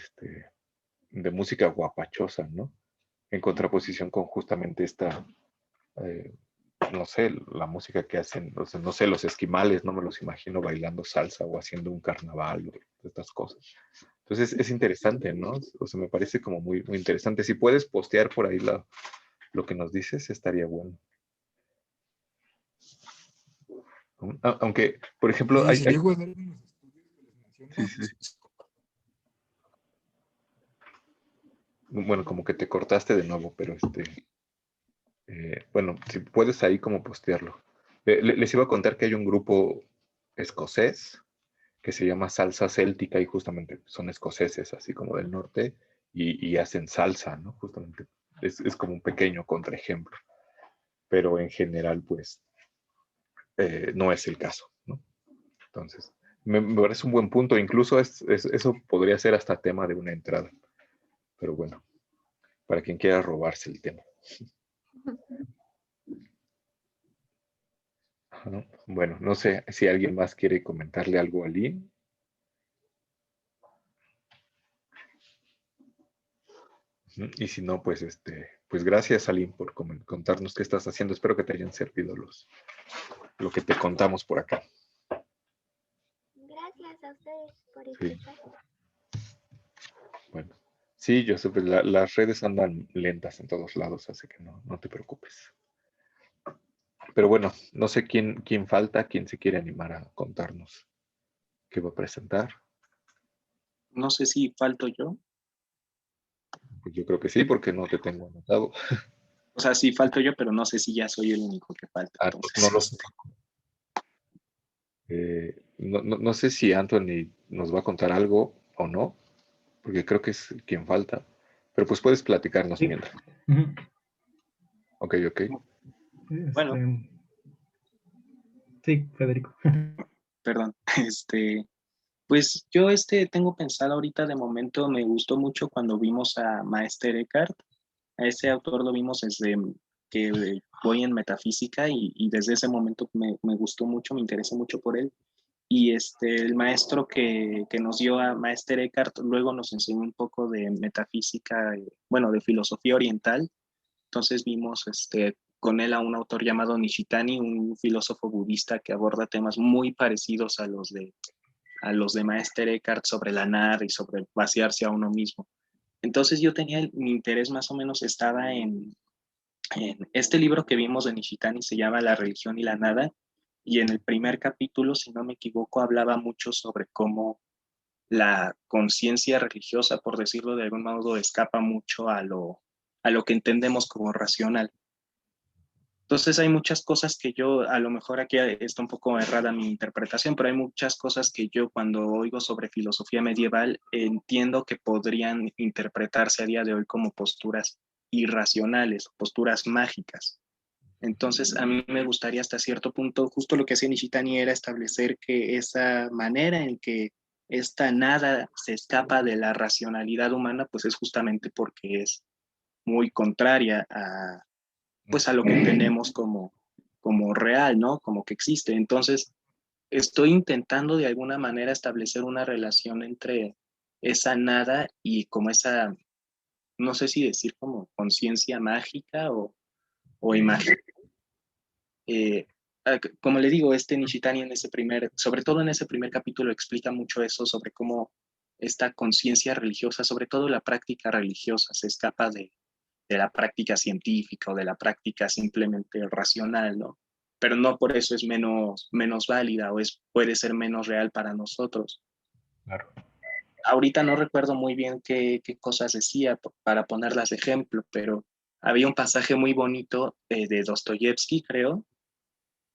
música guapachosa, ¿no? En contraposición con justamente eh, no sé, la música que hacen, o sea, no sé, los esquimales, no me los imagino bailando salsa o haciendo un carnaval o estas cosas. Entonces es interesante, ¿no? O sea, me parece como muy interesante. Si puedes postear por ahí lo que nos dices, estaría bueno. Aunque, por ejemplo, Y si llego a dar unos estudios que les sí, menciono, sí, bueno, como que te cortaste de nuevo, pero bueno, si puedes ahí como postearlo. Les iba a contar que hay un grupo escocés que se llama Salsa Céltica y justamente son escoceses, así como del norte, y hacen salsa, ¿no? Justamente es como un pequeño contraejemplo, pero en general, pues, no es el caso, ¿no? Entonces, Me parece un buen punto. Incluso eso podría ser hasta tema de una entrada. Pero bueno, para quien quiera robarse el tema. Ajá. Bueno, no sé si alguien más quiere comentarle algo a Lynn. Y si no, pues pues gracias, Aline, por contarnos qué estás haciendo. Espero que te hayan servido lo que te contamos por acá. Gracias a ustedes por Sí. escuchar. Bueno, sí, yo sé, las redes andan lentas en todos lados, así que no te preocupes. Pero bueno, no sé quién falta, quién se quiere animar a contarnos qué va a presentar. No sé si falto yo. Pues yo creo que sí, porque no te tengo anotado. O sea, sí falto yo, pero no sé si ya soy el único que falta. Ah, Entonces, no lo sé. No sé si Anthony nos va a contar algo o no, porque creo que es quien falta. Pero pues puedes platicarnos Sí. mientras. Ujú. Ok. Bueno. Sí, Federico. Perdón. Pues yo tengo pensado ahorita de momento, me gustó mucho cuando vimos a Maester Eckhart. A ese autor lo vimos desde que voy en metafísica y desde ese momento me gustó mucho, me interesé mucho por él. Y el maestro que nos dio a Maester Eckhart luego nos enseñó un poco de metafísica, bueno, de filosofía oriental. Entonces vimos con él a un autor llamado Nishitani, un filósofo budista que aborda temas muy parecidos a los de Maester Eckhart sobre la nada y sobre vaciarse a uno mismo. Entonces yo tenía mi interés más o menos estaba en este libro que vimos de Nishitani, se llama La religión y la nada, y en el primer capítulo, si no me equivoco, hablaba mucho sobre cómo la conciencia religiosa, por decirlo de algún modo, escapa mucho a lo que entendemos como racional. Entonces hay muchas cosas que yo, a lo mejor aquí está un poco errada mi interpretación, pero hay muchas cosas que yo cuando oigo sobre filosofía medieval entiendo que podrían interpretarse a día de hoy como posturas irracionales, posturas mágicas. Entonces a mí me gustaría hasta cierto punto, justo lo que hacía Nishitani era establecer que esa manera en que esta nada se escapa de la racionalidad humana, pues es justamente porque es muy contraria pues a lo que tenemos como real, ¿no? Como que existe. Entonces, estoy intentando de alguna manera establecer una relación entre esa nada y como esa, no sé si decir como conciencia mágica o imagen. Como le digo, Nishitani sobre todo en ese primer capítulo explica mucho eso sobre cómo esta conciencia religiosa, sobre todo la práctica religiosa, se escapa de la práctica científica o de la práctica simplemente racional, ¿no? Pero no por eso es menos válida o puede ser menos real para nosotros. Claro. Ahorita no recuerdo muy bien qué cosas decía para ponerlas de ejemplo, pero había un pasaje muy bonito de Dostoyevsky, creo,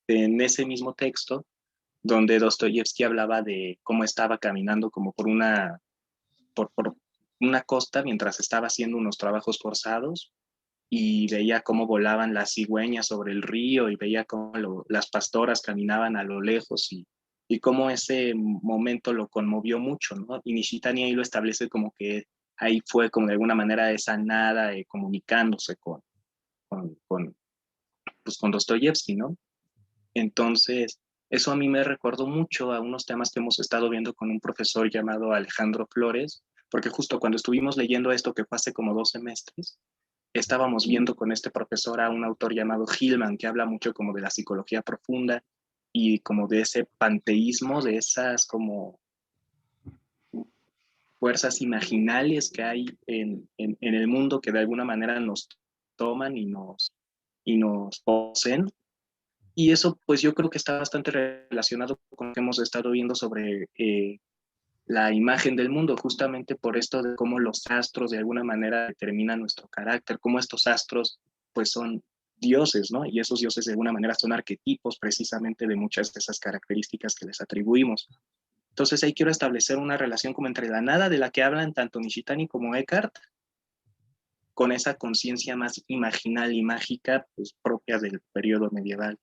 en ese mismo texto, donde Dostoyevsky hablaba de cómo estaba caminando como por una costa mientras estaba haciendo unos trabajos forzados y veía cómo volaban las cigüeñas sobre el río y veía cómo las pastoras caminaban a lo lejos y cómo ese momento lo conmovió mucho, ¿no? Y Nishitani ahí lo establece como que ahí fue como de alguna manera esa nada comunicándose con Dostoyevsky, ¿no? Entonces, eso a mí me recordó mucho a unos temas que hemos estado viendo con un profesor llamado Alejandro Flores, porque justo cuando estuvimos leyendo esto, que fue hace como 2 semestres, estábamos viendo con este profesor a un autor llamado Hillman, que habla mucho como de la psicología profunda y como de ese panteísmo, de esas como fuerzas imaginales que hay en el mundo que de alguna manera nos toman y nos poseen. Y eso, pues yo creo que está bastante relacionado con lo que hemos estado viendo sobre la imagen del mundo, justamente por esto de cómo los astros de alguna manera determinan nuestro carácter, cómo estos astros pues son dioses, ¿no? Y esos dioses de alguna manera son arquetipos precisamente de muchas de esas características que les atribuimos. Entonces ahí quiero establecer una relación como entre la nada de la que hablan tanto Nishitani como Eckhart, con esa conciencia más imaginal y mágica pues, propia del periodo medieval.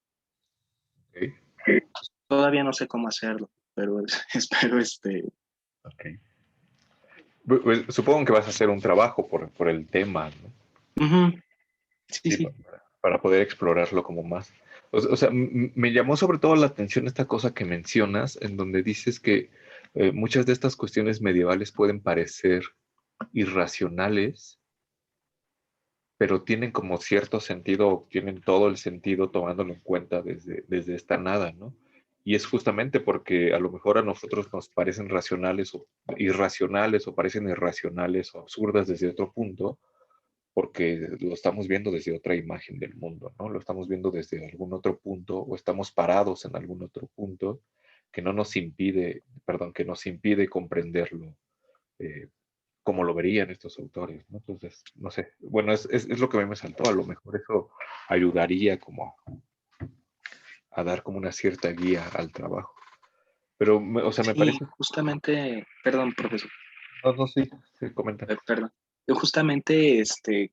Okay. Todavía no sé cómo hacerlo, espero espero Ok. Pues, supongo que vas a hacer un trabajo por el tema, ¿no? Ujú. Sí, Sí, sí. para poder explorarlo como más. O sea, me llamó sobre todo la atención esta cosa que mencionas, en donde dices que muchas de estas cuestiones medievales pueden parecer irracionales, pero tienen como cierto sentido, tienen todo el sentido tomándolo en cuenta desde esta nada, ¿no? Y es justamente porque a lo mejor a nosotros nos parecen racionales o irracionales o parecen irracionales o absurdas desde otro punto, porque lo estamos viendo desde otra imagen del mundo, ¿no? Lo estamos viendo desde algún otro punto o estamos parados en algún otro punto que no nos impide, perdón, que nos impide comprenderlo eh, como lo verían estos autores, ¿no? Entonces, no sé, bueno, es lo que a mí me saltó, a lo mejor eso ayudaría como a dar como una cierta guía al trabajo. Pero, o sea, me Sí, parece... justamente, perdón, profesor. No, no, sí, sí, comenta. Perdón. Justamente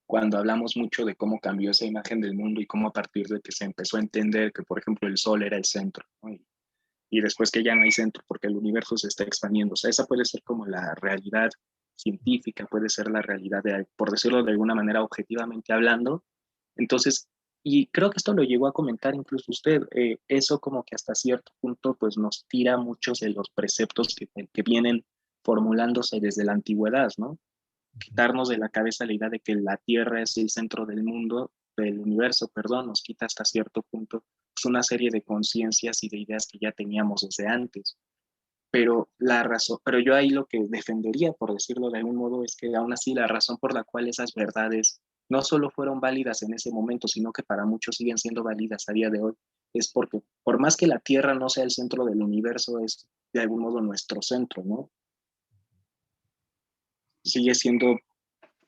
cuando hablamos mucho de cómo cambió esa imagen del mundo y cómo a partir de que se empezó a entender que, por ejemplo, el sol era el centro, ¿no? Y después que ya no hay centro porque el universo se está expandiendo. O sea, esa puede ser como la realidad científica, puede ser la realidad, por decirlo de alguna manera, objetivamente hablando. Entonces, y creo que esto lo llegó a comentar incluso usted, eso como que hasta cierto punto pues nos tira muchos de los preceptos que vienen formulándose desde la antigüedad, ¿no? Quitarnos de la cabeza la idea de que la Tierra es el centro del mundo, del universo, perdón, nos quita hasta cierto punto pues, una serie de conciencias y de ideas que ya teníamos desde antes. Pero la razón, pero yo ahí lo que defendería, por decirlo de algún modo, es que aún así la razón por la cual esas verdades no solo fueron válidas en ese momento, sino que para muchos siguen siendo válidas a día de hoy, es porque por más que la Tierra no sea el centro del universo, es de algún modo nuestro centro, ¿no? Sigue siendo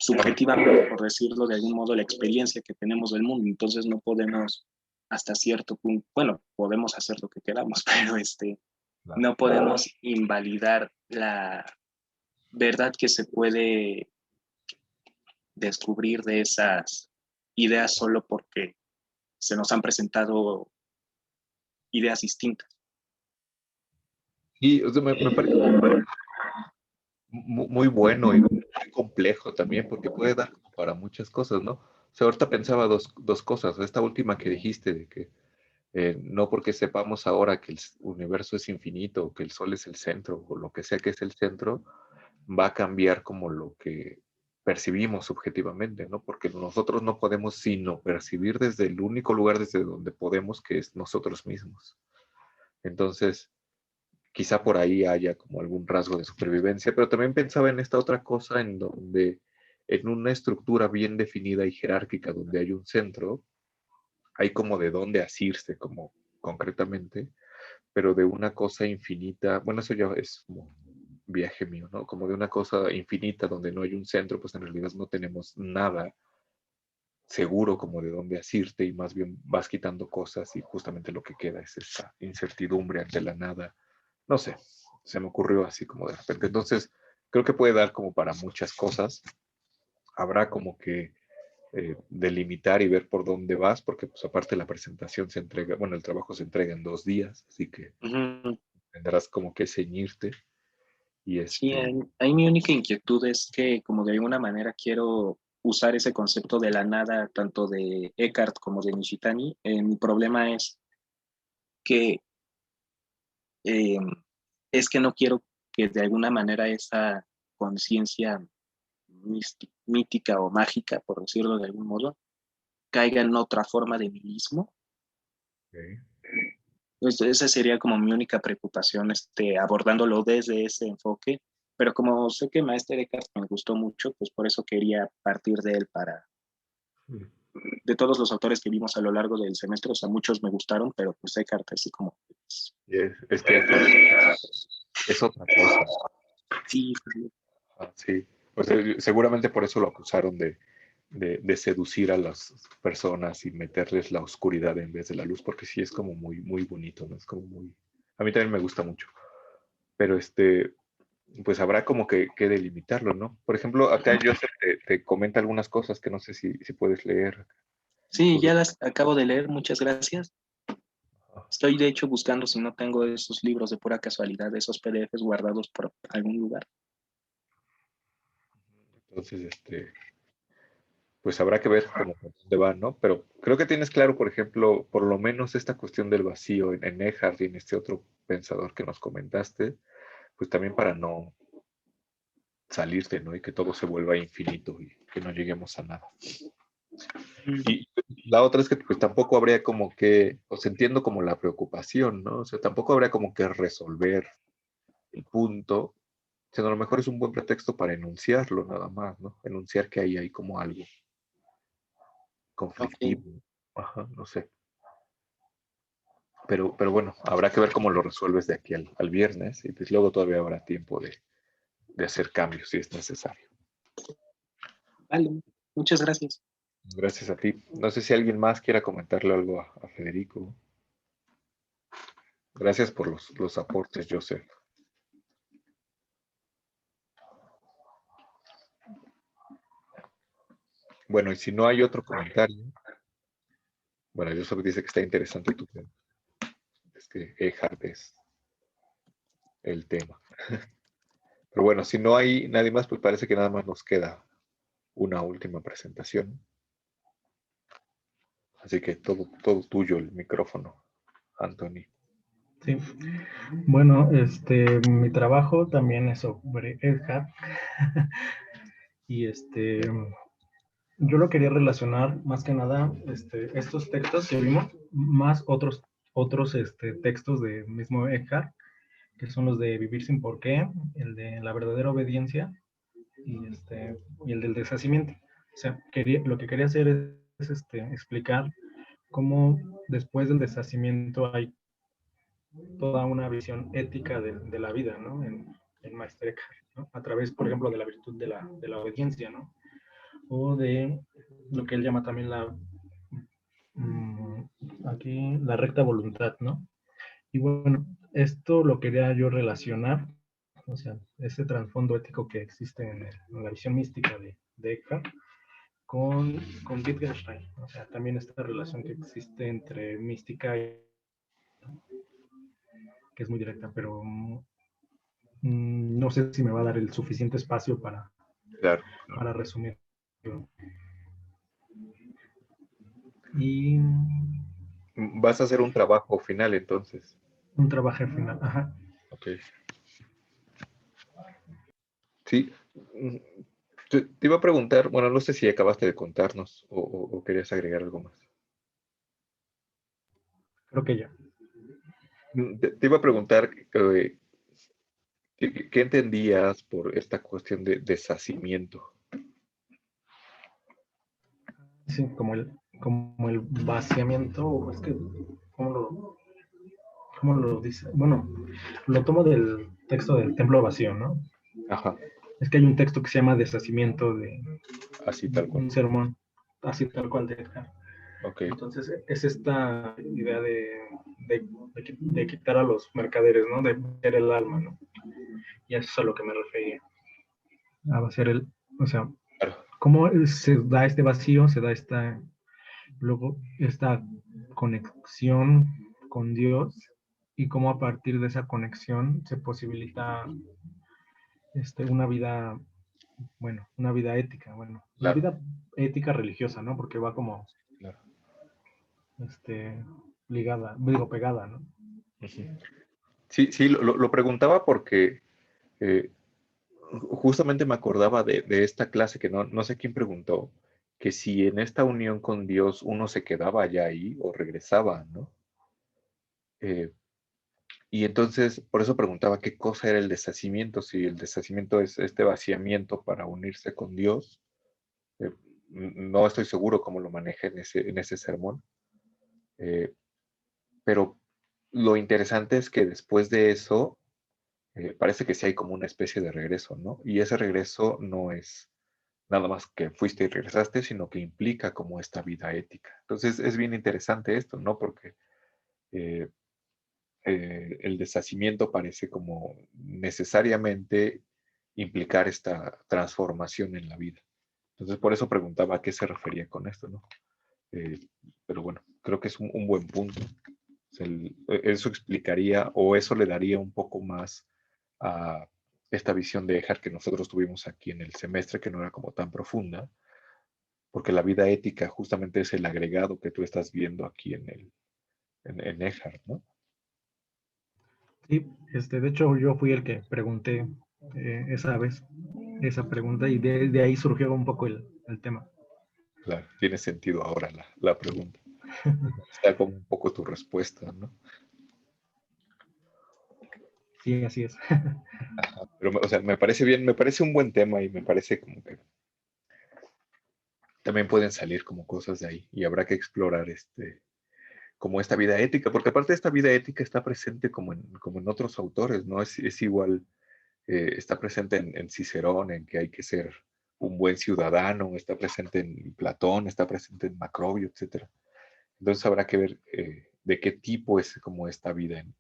subjetivamente, por decirlo de algún modo, la experiencia que tenemos del mundo. Entonces no podemos, hasta cierto punto, bueno, podemos hacer lo que queramos, pero Claro. no podemos invalidar la verdad que se puede descubrir de esas ideas solo porque se nos han presentado ideas distintas. Y o sea, me parece muy bueno y muy complejo también, porque puede dar para muchas cosas, ¿no? O sea, ahorita pensaba dos cosas. Esta última que dijiste, de que no porque sepamos ahora que el universo es infinito, o que el sol es el centro, o lo que sea que es el centro, va a cambiar como lo que percibimos subjetivamente, ¿no? Porque nosotros no podemos sino percibir desde el único lugar desde donde podemos, que es nosotros mismos. Entonces, quizá por ahí haya como algún rasgo de supervivencia, pero también pensaba en esta otra cosa en donde en una estructura bien definida y jerárquica donde hay un centro, hay como de dónde asirse, como concretamente, pero de una cosa infinita, bueno, eso ya es como viaje mío, ¿no? Como de una cosa infinita donde no hay un centro, pues en realidad no tenemos nada seguro como de dónde asirte y más bien vas quitando cosas y justamente lo que queda es esa incertidumbre ante la nada. No sé, se me ocurrió así como de repente. Entonces, creo que puede dar como para muchas cosas. Habrá como que delimitar y ver por dónde vas, porque pues aparte la presentación se entrega, bueno, el trabajo se entrega en 2 días, así que Uh-huh. tendrás como que ceñirte y Sí, ahí mi única inquietud es que como de alguna manera quiero usar ese concepto de la nada, tanto de Eckhart como de Nishitani. Mi problema que eh, es que no quiero que de alguna manera esa conciencia mítica o mágica, por decirlo de algún modo, caiga en otra forma de nihilismo. okay. Esa sería como mi única preocupación, abordándolo desde ese enfoque. Pero como sé que Maestro Eckhart me gustó mucho, pues por eso quería partir de él de todos los autores que vimos a lo largo del semestre, o sea, muchos me gustaron, pero pues Eckhart así como... Es que es otra cosa. Sí, Sí, pues seguramente por eso lo acusaron de seducir a las personas y meterles la oscuridad en vez de la luz, porque sí es como muy, muy bonito, ¿no? Es como muy... A mí también me gusta mucho, pero pues habrá como que delimitarlo, ¿no? Por ejemplo, acá Joseph te comenta algunas cosas que no sé si puedes leer. sí, ya las acabo de leer, muchas gracias. Estoy de hecho buscando si no tengo esos libros de pura casualidad, esos PDFs guardados por algún lugar. Entonces, pues habrá que ver cómo por dónde va, ¿no? Pero creo que tienes claro, por ejemplo, por lo menos esta cuestión del vacío en Eckhart y en este otro pensador que nos comentaste, pues también para no salirte, ¿no? Y que todo se vuelva infinito y que no lleguemos a nada. Y la otra es que pues tampoco habría como que, o sea, entiendo como la preocupación, ¿no? O sea, tampoco habría como que resolver el punto, sino a lo mejor es un buen pretexto para enunciarlo nada más, ¿no? Enunciar que hay ahí como algo Ok, conflictivo, ajá, no sé. Pero bueno, habrá que ver cómo lo resuelves de aquí al viernes y pues luego todavía habrá tiempo de hacer cambios si es necesario. vale, muchas gracias. Gracias a ti. No sé si alguien más quiera comentarle algo a Federico. Gracias por los aportes, Joseph. Bueno, y si no hay otro comentario, bueno, Joseph dice que está interesante tu tema. Es que Eckhart es el tema. Pero bueno, si no hay nadie más, pues parece que nada más nos queda una última presentación. Así que todo tuyo el micrófono, Anthony. Sí. Bueno, mi trabajo también es sobre Edgar. Y yo lo quería relacionar más que nada, estos textos que vimos, más otros textos de mismo Eckhart, que son los de Vivir sin porqué, el de la verdadera obediencia y el del deshacimiento. O sea, lo que quería hacer es explicar cómo después del deshacimiento hay toda una visión ética de la vida, ¿no? En Maestro Eckhart, ¿no? A través, por ejemplo, de la virtud de la obediencia, ¿no? O de lo que él llama también aquí, la recta voluntad, ¿no? Y bueno, esto lo quería yo relacionar, o sea, ese trasfondo ético que existe en la visión mística de Eckhart con Wittgenstein, o sea, también esta relación que existe entre mística y que es muy directa, pero no sé si me va a dar el suficiente espacio Claro. para resumir. Y Vas a hacer un trabajo final entonces. un trabajo final. Ajá. Ok. Sí. Te iba a preguntar, bueno, no sé si acabaste de contarnos o querías agregar algo más. Creo que ya. Te iba a preguntar ¿qué entendías por esta cuestión de deshacimiento? Sí, como el vaciamiento, es que, ¿cómo lo dice? Bueno, lo tomo del texto del Templo Vacío, ¿no? Ajá, Es que hay un texto que se llama Deshacimiento de así tal cual. un sermón, así tal cual de Edgar. Ok, Entonces, es esta idea de quitar a los mercaderes, ¿no? De vaciar el alma, ¿no? Y eso es a lo que me refería. A vaciar o sea, claro, cómo se da este vacío, se da luego esta conexión con Dios y cómo a partir de esa conexión se posibilita una vida, bueno, una vida ética, bueno, la claro, vida ética religiosa, ¿no? Porque va como claro. ligada, digo, pegada, ¿no? Ujú. Sí, sí, lo preguntaba porque eh, justamente me acordaba de esta clase que no sé quién preguntó, que si en esta unión con Dios uno se quedaba ya ahí o regresaba, ¿no? Eh, y entonces, por eso preguntaba qué cosa era el deshacimiento, si el deshacimiento es este vaciamiento para unirse con Dios. No estoy seguro cómo lo maneja en ese sermón, eh, pero lo interesante es que después de eso, parece que sí hay como una especie de regreso, ¿no? Y ese regreso no es nada más que fuiste y regresaste, sino que implica como esta vida ética. Entonces es bien interesante esto, ¿no? Porque eh, el deshacimiento parece como necesariamente implicar esta transformación en la vida. Entonces por eso preguntaba a qué se refería con esto, ¿no? Eh, pero bueno, creo que es un buen punto. O sea, eso explicaría o eso le daría un poco más a esta visión de Eckhart que nosotros tuvimos aquí en el semestre, que no era como tan profunda, porque la vida ética justamente es el agregado que tú estás viendo aquí en Eckhart, ¿no? Sí, de hecho yo fui el que pregunté esa vez esa pregunta y de ahí surgió un poco el tema. Claro, tiene sentido ahora la pregunta. Está como un poco tu respuesta, ¿no? Sí, así es. Ajá, pero, o sea, me parece bien, me parece un buen tema y me parece como que también pueden salir como cosas de ahí y habrá que explorar como esta vida ética, porque aparte esta vida ética está presente como en otros autores, ¿no? Es igual, está presente en Cicerón, en que hay que ser un buen ciudadano, está presente en Platón, está presente en Macrobio, etcétera. Entonces habrá que ver de qué tipo es como esta vida en,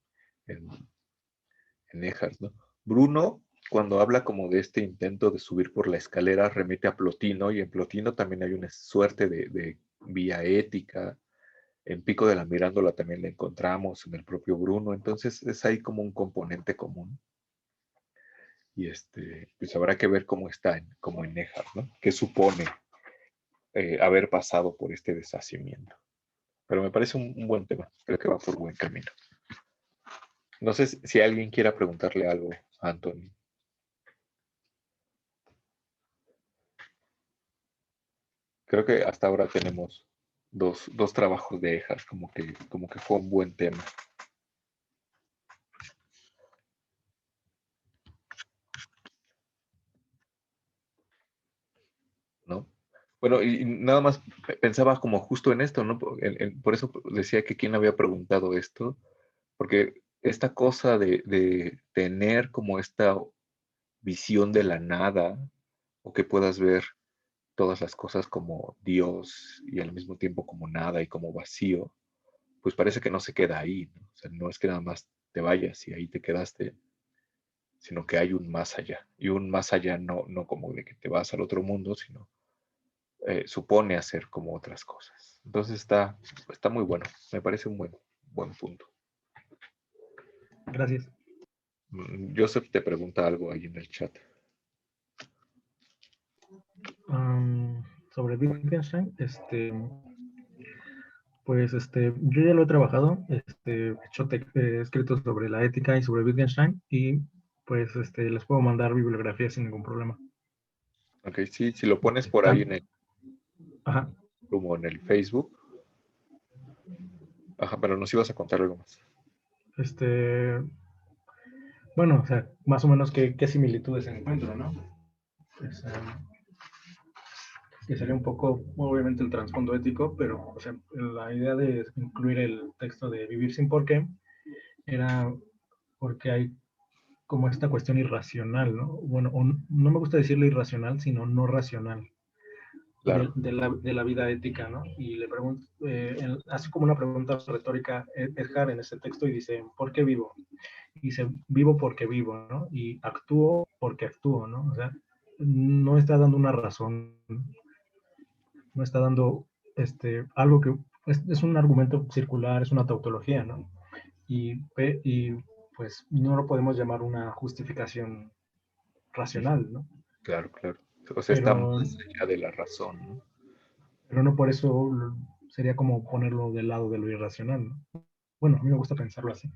en Eckhart, ¿no? Bruno, cuando habla como de este intento de subir por la escalera, remite a Plotino, y en Plotino también hay una suerte de vía ética. En Pico de la Mirándola también la encontramos, en el propio Bruno, entonces es ahí como un componente común. Y pues habrá que ver cómo está como en Eckhart, ¿no? ¿Qué supone haber pasado por este deshacimiento? Pero me parece un buen tema, creo que va por buen camino. No sé si alguien quiera preguntarle algo a Anthony. Creo que hasta ahora tenemos dos trabajos de Eckhart, como que fue un buen tema. ¿No? Bueno, y nada más pensaba como justo en esto, ¿no? Por eso decía que quién había preguntado esto, porque esta cosa de tener como esta visión de la nada, o que puedas ver todas las cosas como Dios y al mismo tiempo como nada y como vacío, pues parece que no se queda ahí, ¿no? O sea, no es que nada más te vayas y ahí te quedaste, sino que hay un más allá. Y un más allá no como de que te vas al otro mundo, sino supone hacer como otras cosas. Entonces está muy bueno, me parece un buen punto. Gracias. Joseph te pregunta algo ahí en el chat. Sobre Wittgenstein, pues yo ya lo he trabajado, he hecho escritos sobre la ética y sobre Wittgenstein y pues les puedo mandar bibliografía sin ningún problema. Ok, sí, si lo pones por ahí Ajá. como en el Facebook. Ajá, pero nos ibas a contar algo más. Bueno, o sea, más o menos qué similitudes encuentro, ¿no? Pues, que sería un poco, obviamente, el trasfondo ético, pero, o sea, la idea de incluir el texto de Vivir sin por qué era porque hay como esta cuestión irracional, ¿no? Bueno, no me gusta decirle irracional, sino no racional Claro. de la vida ética, ¿no? Y le pregunto, hace como una pregunta retórica Edgar en ese texto y dice, ¿por qué vivo? Y dice, vivo porque vivo, ¿no? Y actúo porque actúo, ¿no? O sea, no está dando una razón, no está dando algo que es un argumento circular, es una tautología, ¿no? Y pues no lo podemos llamar una justificación racional, ¿no? Claro, claro. O sea, está Pero, más allá de la razón, ¿no? pero no por eso sería como ponerlo del lado de lo irracional, ¿no? Bueno, a mí me gusta pensarlo así.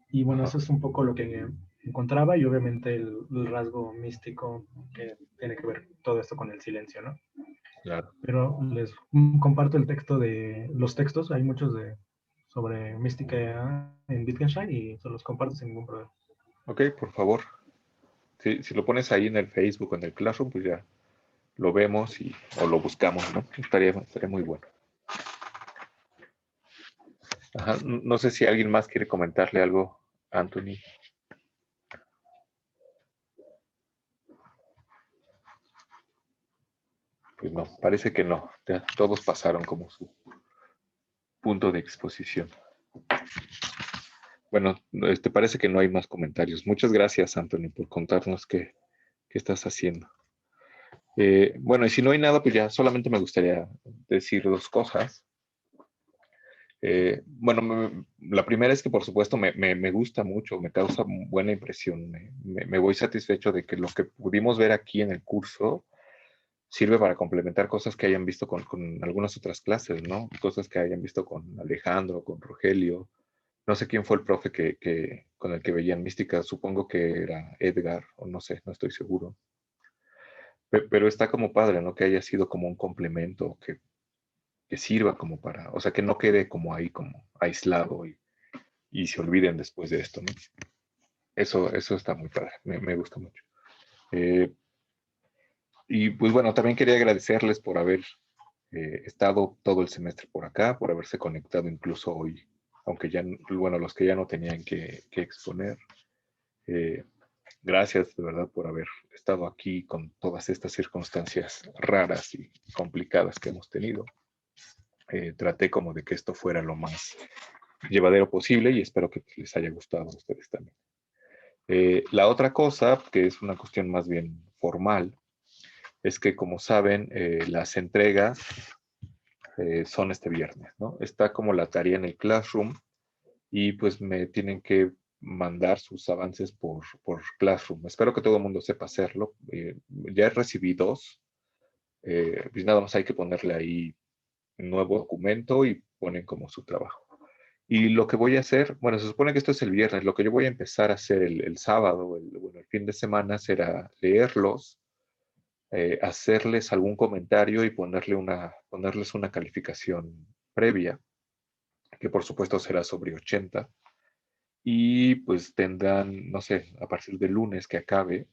Y bueno, Ajá, eso es un poco lo que encontraba y obviamente el rasgo místico que tiene que ver todo esto con el silencio, ¿no? claro. Pero les comparto el texto de los textos, hay muchos sobre mística en Wittgenstein y se los comparto sin ningún problema. Ok, por favor. Si lo pones ahí en el Facebook o en el Classroom, pues ya lo vemos o lo buscamos, ¿no? Estaría muy bueno. Ajá, no sé si alguien más quiere comentarle algo a Anthony. Pues no, parece que no. Ya todos pasaron como su punto de exposición. Bueno, parece que no hay más comentarios. Muchas gracias, Anthony, por contarnos qué estás haciendo. Bueno, y si no hay nada, pues ya solamente me gustaría decir dos cosas. Bueno, la primera es que por supuesto me gusta mucho, me causa buena impresión. Me voy satisfecho de que lo que pudimos ver aquí en el curso sirve para complementar cosas que hayan visto con algunas otras clases, ¿no? Cosas que hayan visto con Alejandro, con Rogelio. No sé quién fue el profe con el que veían mística, supongo que era Edgar, o no sé, no estoy seguro. Pero está como padre, ¿no? Que haya sido como un complemento, que sirva como para, o sea, que no quede como ahí, como aislado y se olviden después de esto, ¿no? Eso está muy padre, me gusta mucho. Eh, y pues bueno, también quería agradecerles por haber estado todo el semestre por acá, por haberse conectado incluso hoy, aunque ya, bueno, los que ya no tenían que exponer. Eh, Gracias de verdad por haber estado aquí con todas estas circunstancias raras y complicadas que hemos tenido. Traté como de que esto fuera lo más llevadero posible y espero que les haya gustado a ustedes también. La otra cosa, que es una cuestión más bien formal, es que como saben, las entregas son este viernes, ¿no? Está como la tarea en el Classroom y pues me tienen que mandar sus avances por Classroom. Espero que todo el mundo sepa hacerlo. Ya recibí dos. Pues nada más hay que ponerle ahí un nuevo documento y ponen como su trabajo. Y lo que voy a hacer, bueno, se supone que esto es el viernes, lo que yo voy a empezar a hacer el sábado, bueno, el fin de semana será leerlos, hacerles algún comentario y ponerles una calificación previa, que por supuesto será sobre 80. Y pues tendrán, no sé, a partir del lunes que acabe,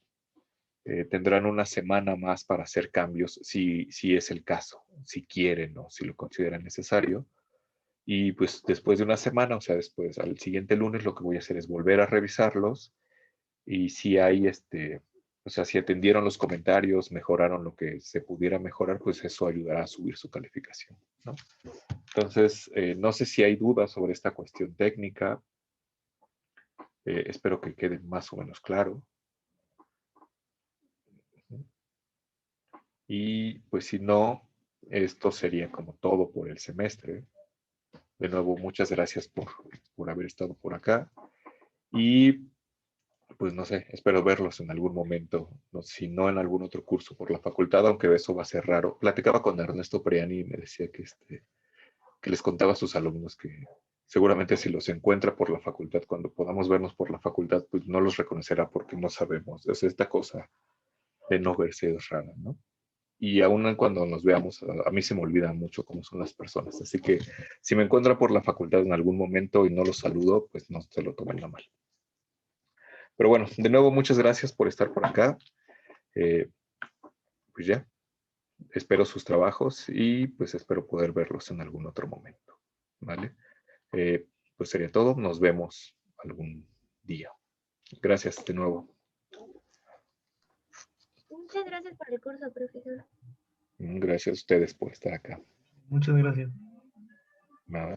tendrán una semana más para hacer cambios si es el caso, si quieren o si lo consideran necesario. Y pues después de una semana, o sea, después al siguiente lunes, lo que voy a hacer es volver a revisarlos y si hay o sea, si atendieron los comentarios, mejoraron lo que se pudiera mejorar, pues eso ayudará a subir su calificación, ¿no? Entonces, no sé si hay dudas sobre esta cuestión técnica. Espero que quede más o menos claro. Y pues si no, esto sería como todo por el semestre. De nuevo, muchas gracias por haber estado por acá. Y pues no sé, espero verlos en algún momento, no, si no en algún otro curso por la facultad, aunque eso va a ser raro. Platicaba con Ernesto Priani y me decía que les contaba a sus alumnos que seguramente si los encuentra por la facultad, cuando podamos vernos por la facultad, pues no los reconocerá porque no sabemos. Es esta cosa de no verse es rara, ¿no? Y aún cuando nos veamos, a mí se me olvida mucho cómo son las personas. Así que si me encuentra por la facultad en algún momento y no los saludo, pues no se lo tomen a mal. Pero bueno, de nuevo, muchas gracias por estar por acá. Eh, pues ya, espero sus trabajos y pues espero poder verlos en algún otro momento. ¿Vale? Pues sería todo. Nos vemos algún día. Gracias de nuevo. Muchas gracias por el curso, profesor. Gracias a ustedes por estar acá. Muchas gracias. Nada.